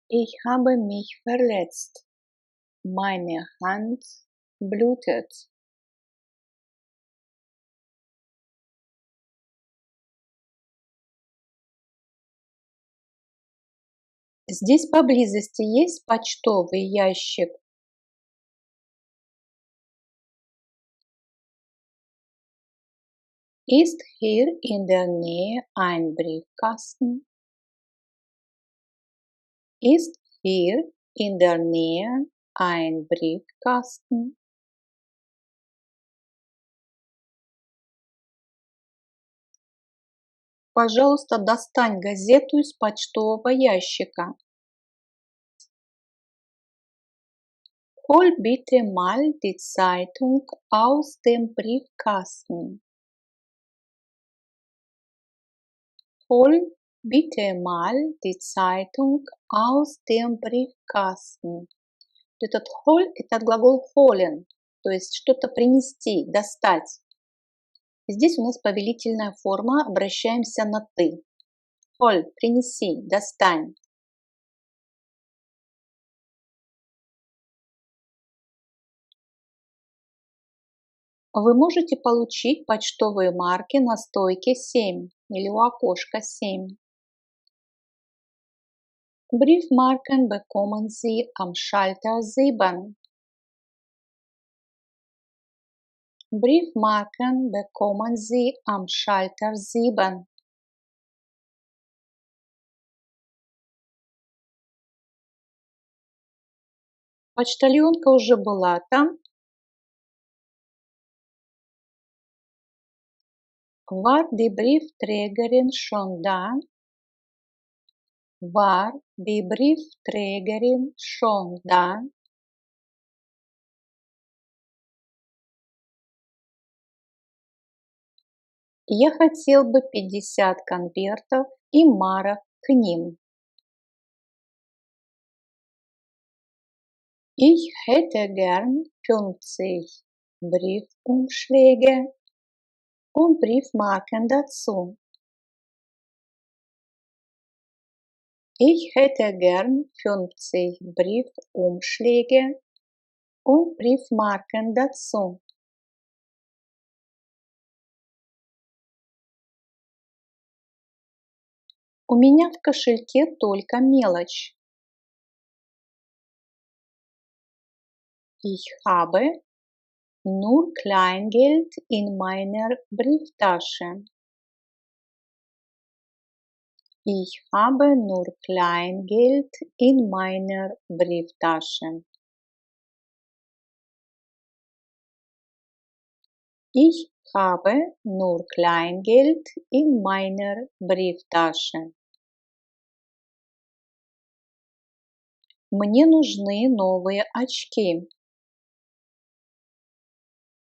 Ich habe mich verletzt. Meine Hand blutet. Здесь поблизости есть почтовый ящик? Ist hier in der Nähe ein Briefkasten? Ist hier in der Nähe ein Briefkasten? Пожалуйста, достань газету из почтового ящика. Hol bitte mal die Zeitung aus dem Briefkasten. Hol bitte mal die Zeitung aus dem Briefkasten. Этот hol – это глагол holen, то есть что-то принести, достать. Здесь у нас повелительная форма, обращаемся на «ты». Hol – принеси, достань. Вы можете получить почтовые марки на стойке 7 или у окошка 7. Briefmarken bekommen Sie am Schalter 7. Briefmarken bekommen Sie am Schalter 7. Почтальонка уже была там. War die Briefträgerin schon da? War die Briefträgerin schon da? Я хотел бы 50 конвертов и марок к ним. Ich hätte gern 50 Briefumschläge und Briefmarken dazu. Ich hätte gern 50 Briefumschläge und Briefmarken dazu. У меня в кошельке только мелочь. Ich habe nur Kleingeld in meiner Brieftasche. Ich habe nur Kleingeld in meiner Brieftasche. Ich habe nur Kleingeld in meiner Brieftasche. Мне нужны новые очки.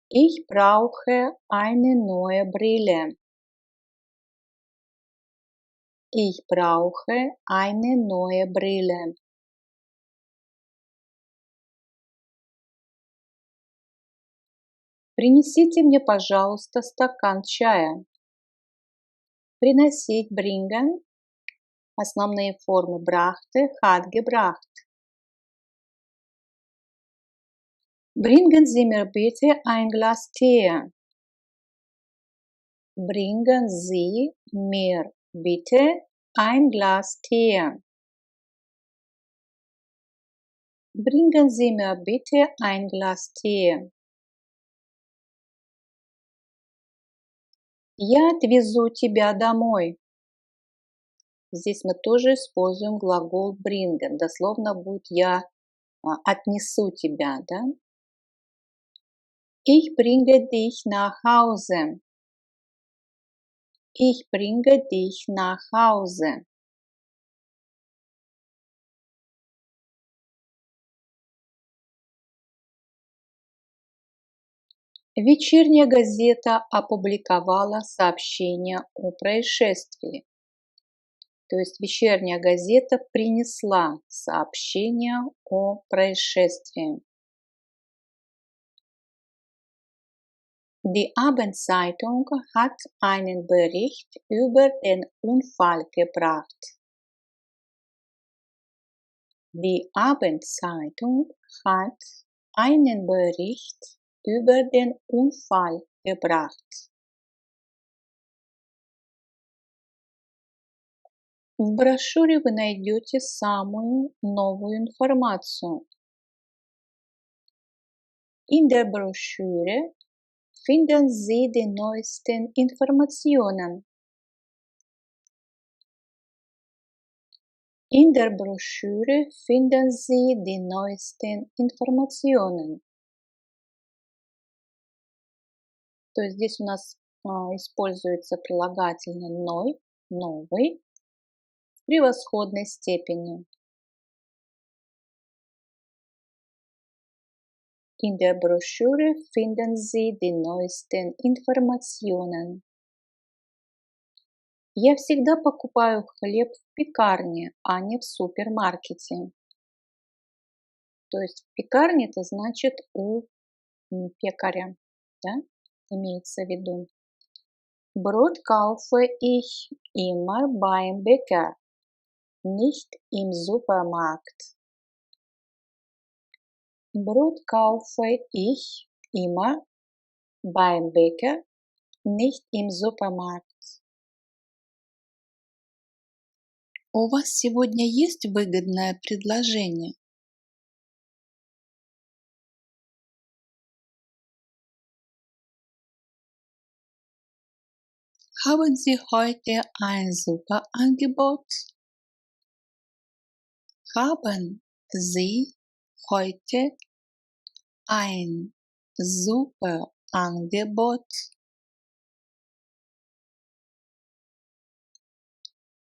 Ich brauche eine neue Brille. Ich brauche eine neue Brille. Принесите мне, пожалуйста, стакан чая. Приносить, bringen. Основные формы brachte, hat gebracht. Bringen Sie mir bitte ein Glas Tee. Bringen Sie mir bitte ein Glas Tee. Bringen Sie mir bitte ein Glas Tee. Я отвезу тебя домой. Здесь мы тоже используем глагол bringen. Дословно будет я отнесу тебя, да? Ich bringe dich nach Hause. Ich bringe dich nach Hause. Вечерняя газета опубликовала сообщение о происшествии. То есть вечерняя газета принесла сообщение о происшествии. Die Abendzeitung hat einen Bericht über den Unfall gebracht. Die Abendzeitung hat einen Bericht über den Unfall gebracht. В брошюре вы найдете самую новую информацию. In der Broschüre finden Sie die neuesten Informationen. In der Broschüre finden Sie die neuesten Informationen. То есть здесь у нас используется прилагательное «ной», «новый» в превосходной степени. In der Broschüre finden Sie die neuesten Informationen. Я всегда покупаю хлеб в пекарне, а не в супермаркете. То есть в пекарне это значит у пекаря, да, имеется в виду. Brot kaufe ich immer beim Bäcker, nicht im Supermarkt. Brot kaufe ich immer beim Bäcker, nicht im Supermarkt. У вас сегодня есть выгодное предложение? Haben Sie heute ein super Angebot? Haben Sie heute ein super Angebot?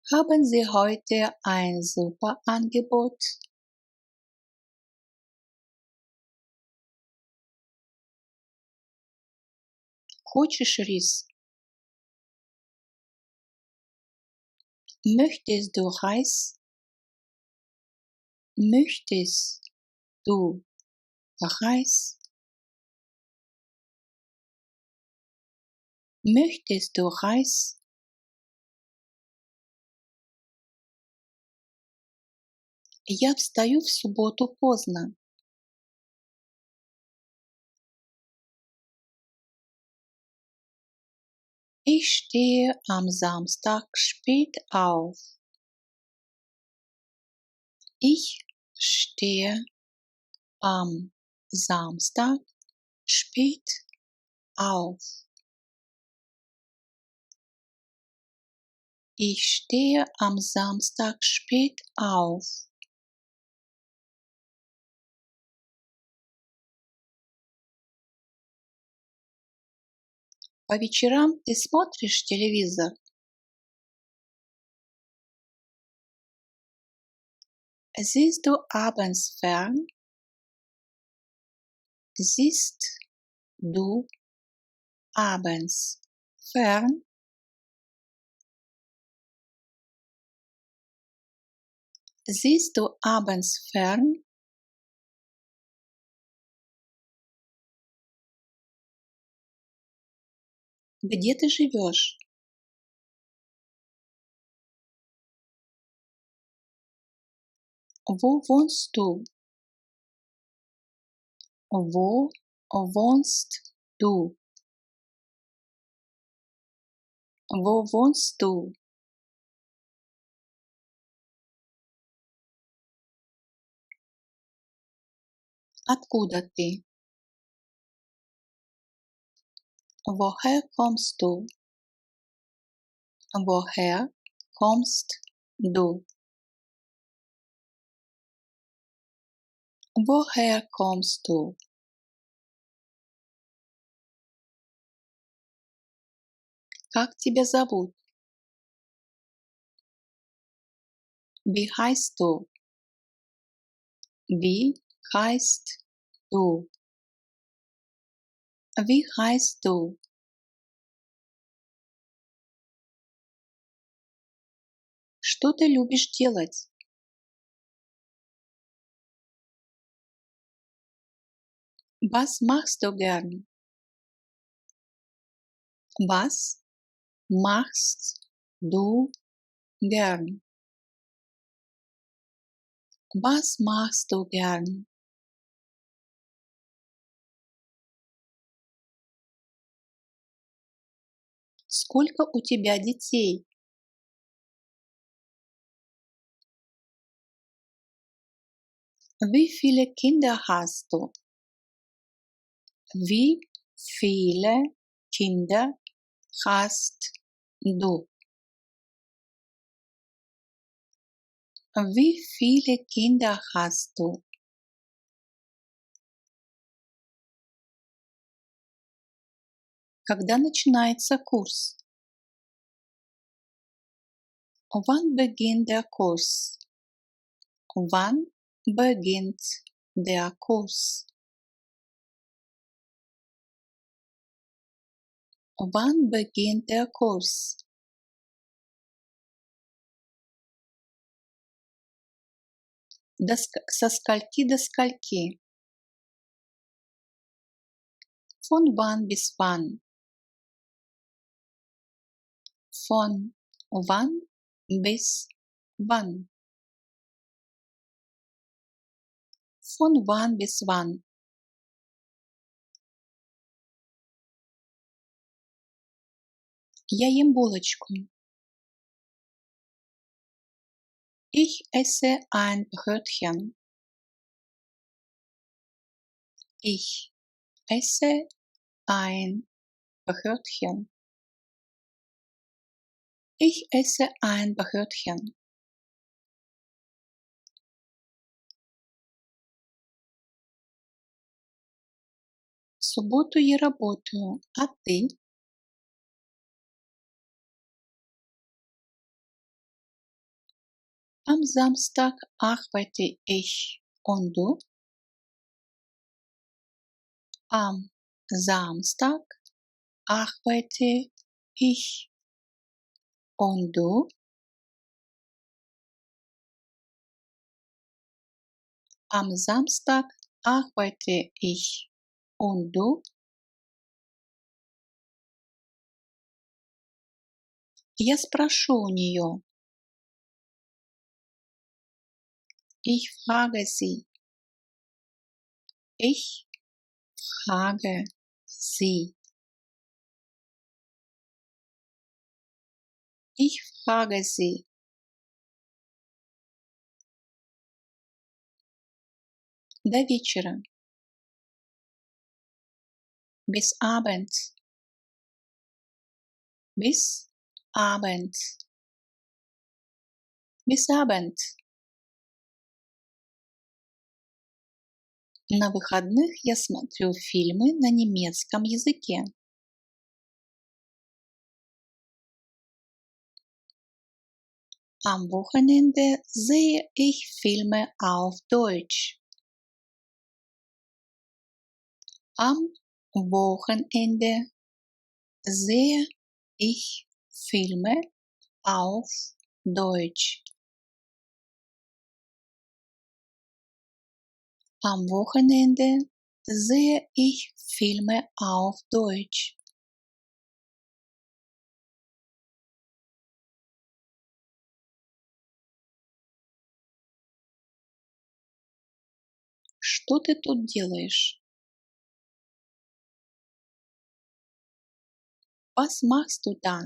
Haben Sie heute ein super Angebot? Хочешь рис? Möchtest du Reis? Möchtest du Reis? Möchtest du Reis? Я встаю в субботу поздно. Ich stehe am Samstag spät auf. Ich stehe am Samstag spät auf. Ich stehe am Samstag spät auf. По вечерам ты смотришь телевизор? Siehst du abends fern? Siehst du abends fern? Siehst du abends fern? Где ты живешь? Wo wohnst du? Wo wohnst du? Wo wohnst du? Откуда ты? Woher kommst du? Woher kommst du? Woher kommst du? Как тебя зовут? Wie heißt du? Wie heißt du? Wie heißt du? Что ты любишь делать? Was machst du gern? Was machst du gern? Was machst du gern? Сколько у тебя детей? Wie viele Kinder hast du? Wie viele Kinder hast du? Wie viele Kinder hast du? Когда начинается курс? Wann beginnt der Kurs? Wann beginnt der Kurs? Wann beginnt der Kurs? Со скольки до скольки? Von wann bis wann? Von wann bis wann? Von wann bis wann? Я ем булочку. Ich esse ein Brötchen. Ich esse ein Brötchen. Ich esse ein Brötchen. В субботу я работаю, а ты? Am Samstag arbeite ich. Und du? Am Samstag arbeite ich. Und du? Am Samstag arbeite ich. Und du? Я спрошу у нее. Ich frage sie. Ich frage sie. Ich frage sie. До вечера. Bis abends. Bis abends. Bis abends. На выходных я смотрю фильмы на немецком языке. Am Wochenende sehe ich Filme auf Deutsch. Am Wochenende sehe ich Filme auf Deutsch. Am Wochenende sehe ich Filme auf Deutsch. Что ты тут делаешь? Was machst du da?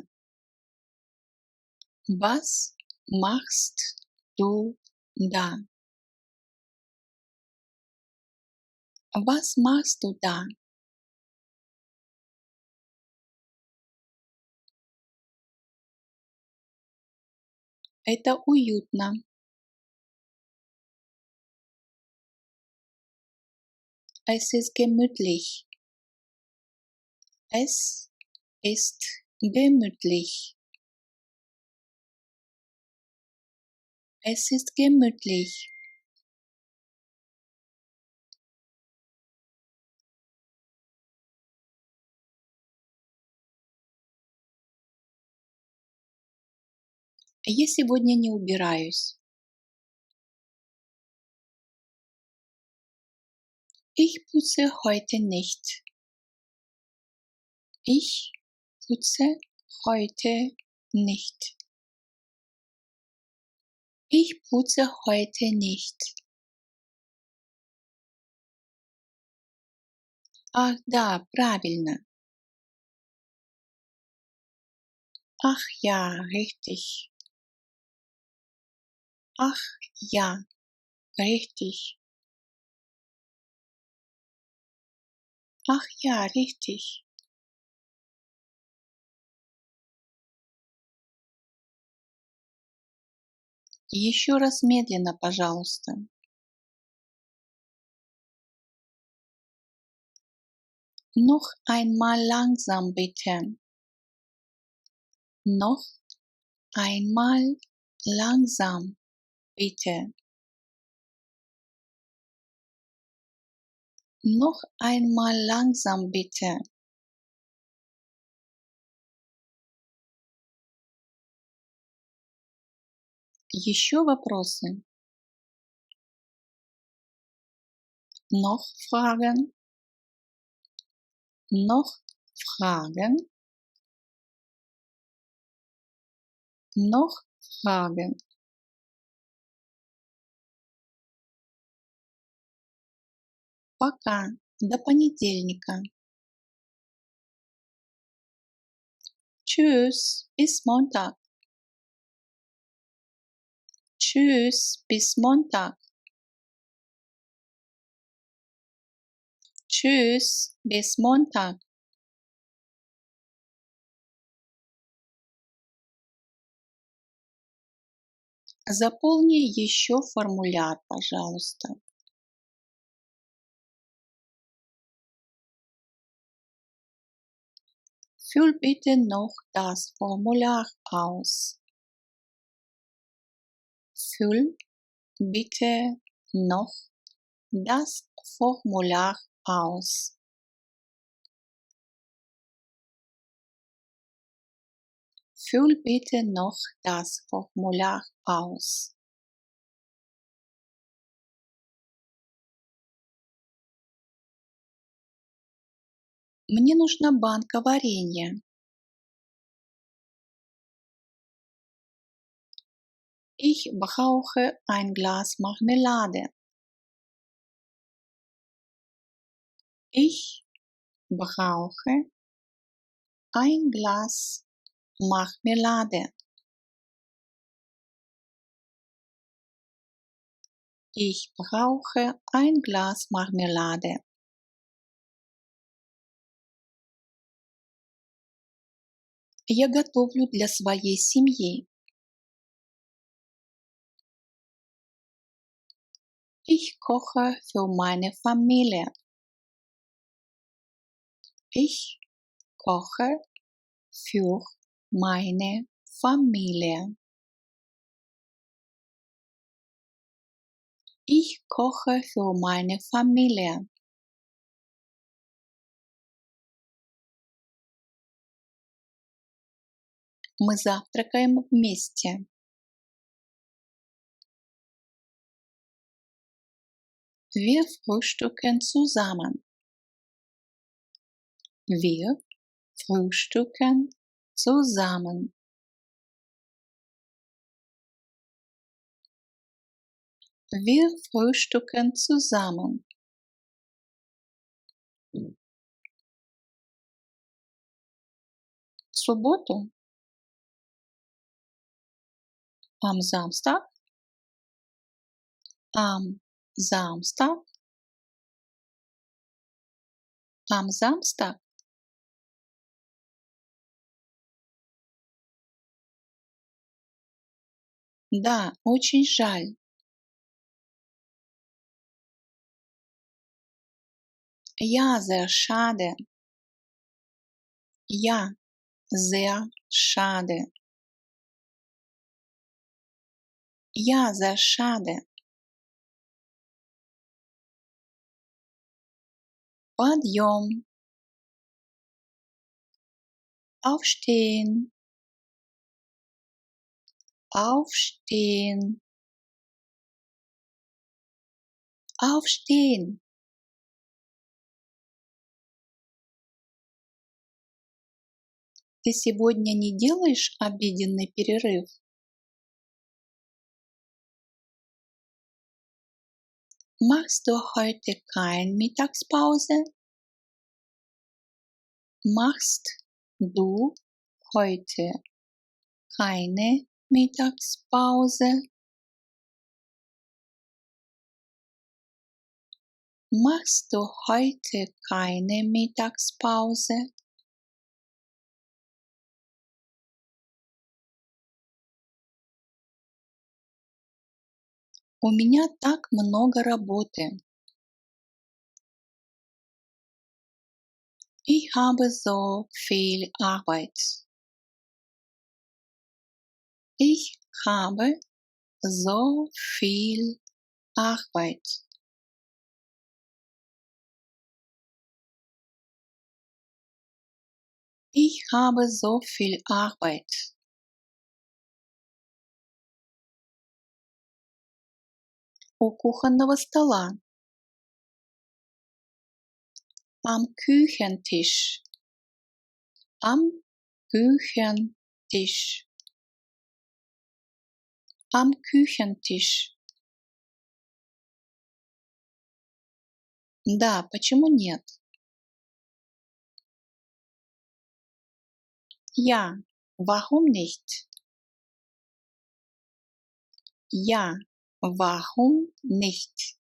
Was machst du da? Was machst du da? Это уютно. Es ist gemütlich. Es ist gemütlich. Es ist gemütlich. Я сегодня не убираюсь. Ich putze heute nicht. Ich putze heute nicht. Ich putze heute nicht. Ах да, правильно. Ach ja, richtig. Ach ja, richtig. Ach ja, richtig. Еще раз медленно, пожалуйста. Noch einmal langsam bitte. Noch einmal langsam bitte. Noch einmal langsam bitte. Еще вопросы? Noch Fragen? Noch Fragen? Noch Fragen? Пока. До понедельника. Tschüss. Bis Montag. Tschüss. Bis Montag. Tschüss. Bis Montag. Заполни еще формуляр, пожалуйста. Füll bitte noch das Formular aus. Füll bitte noch das Formular aus. Füll bitte noch das Formular aus. Мне нужна банка варенья. Ich brauche ein Glas Marmelade. Ich brauche ein Glas Marmelade. Ich brauche ein Glas Marmelade. Я готовлю для своей семьи. Ich koche für meine Familie. Ich koche für meine Familie. Ich koche für meine Familie. Мы завтракаем вместе. Wir frühstücken zusammen. Wir frühstücken zusammen. Wir frühstücken zusammen. В субботу, am Samstag, am Samstag, am Samstag. Да, очень жаль. Ja, sehr schade. Ja, sehr schade. Ja, sehr schade. Подъем, aufstehen, aufstehen, aufstehen. Ты сегодня не делаешь обеденный перерыв? Machst du heute keine Mittagspause? Machst du heute keine Mittagspause? Machst du heute keine Mittagspause? У меня так много работы. Ich habe so viel Arbeit. Ich habe so viel Arbeit. Ich habe so viel Arbeit. У кухонного стола. Am Küchentisch. Am Küchentisch. Am Küchentisch. Да, почему нет? Ja, warum nicht? Ja, warum nicht?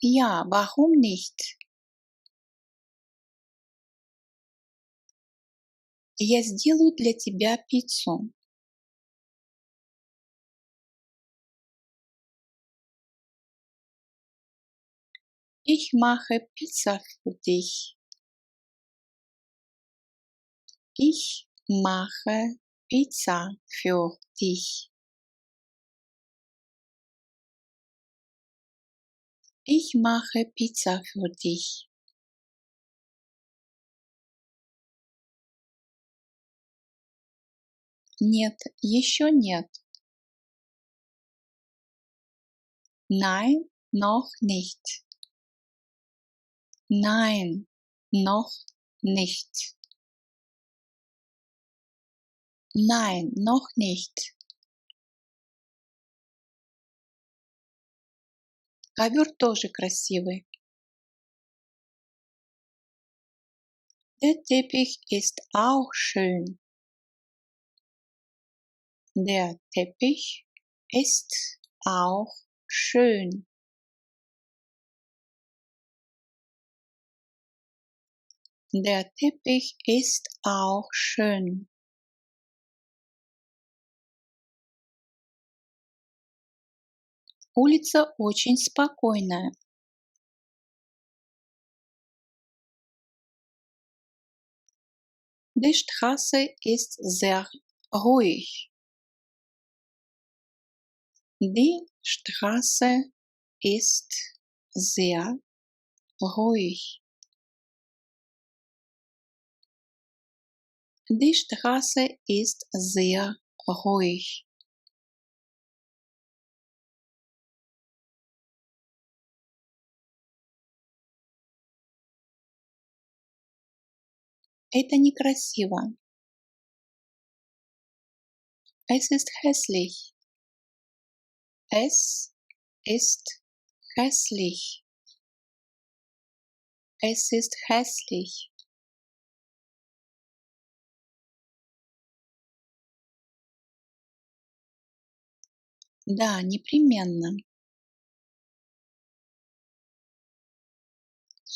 Ja, warum nicht? Я сделаю для тебя пиццу. Ich mache Pizza für dich. Ich mache Pizza für dich. Ich mache Pizza für dich. Нет, еще нет. Nein, noch nicht. Nein, noch nicht. Nein, noch nicht. Ковер тоже красивый. Der Teppich ist auch schön. Der Teppich ist auch schön. Der Teppich ist auch schön. Улица очень спокойная. Die Straße ist sehr ruhig. Die Straße ist sehr ruhig. Die Straße ist sehr ruhig. Это некрасиво. Es ist hässlich. Es ist hässlich. Es ist hässlich. Да, непременно.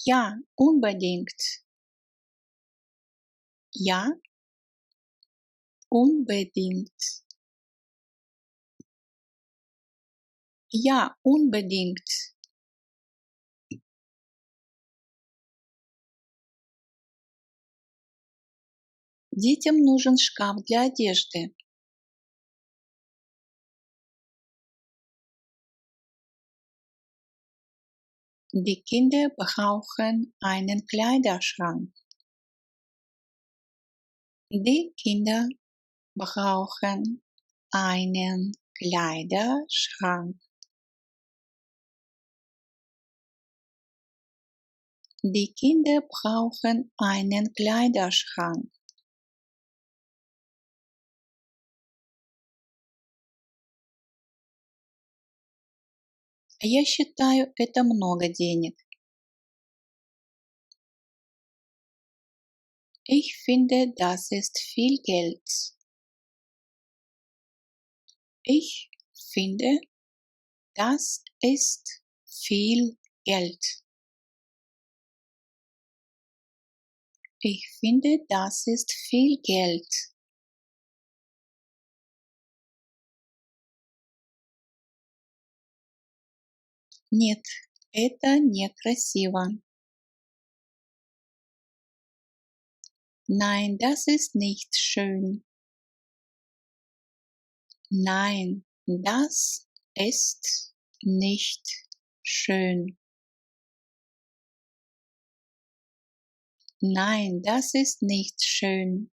Ja, unbedingt. Ja, unbedingt. Ja, unbedingt. Детям нужен шкаф для одежды. Die Kinder brauchen einen Kleiderschrank. Die Kinder brauchen einen Kleiderschrank. Die Kinder brauchen einen Kleiderschrank. Я считаю, это много денег. Ich finde, das ist viel Geld. Ich finde, das ist viel Geld. Ich finde, das ist viel Geld. Нет, это некрасиво. Nein, das ist nicht schön. Nein, das ist nicht schön. Nein, das ist nicht schön.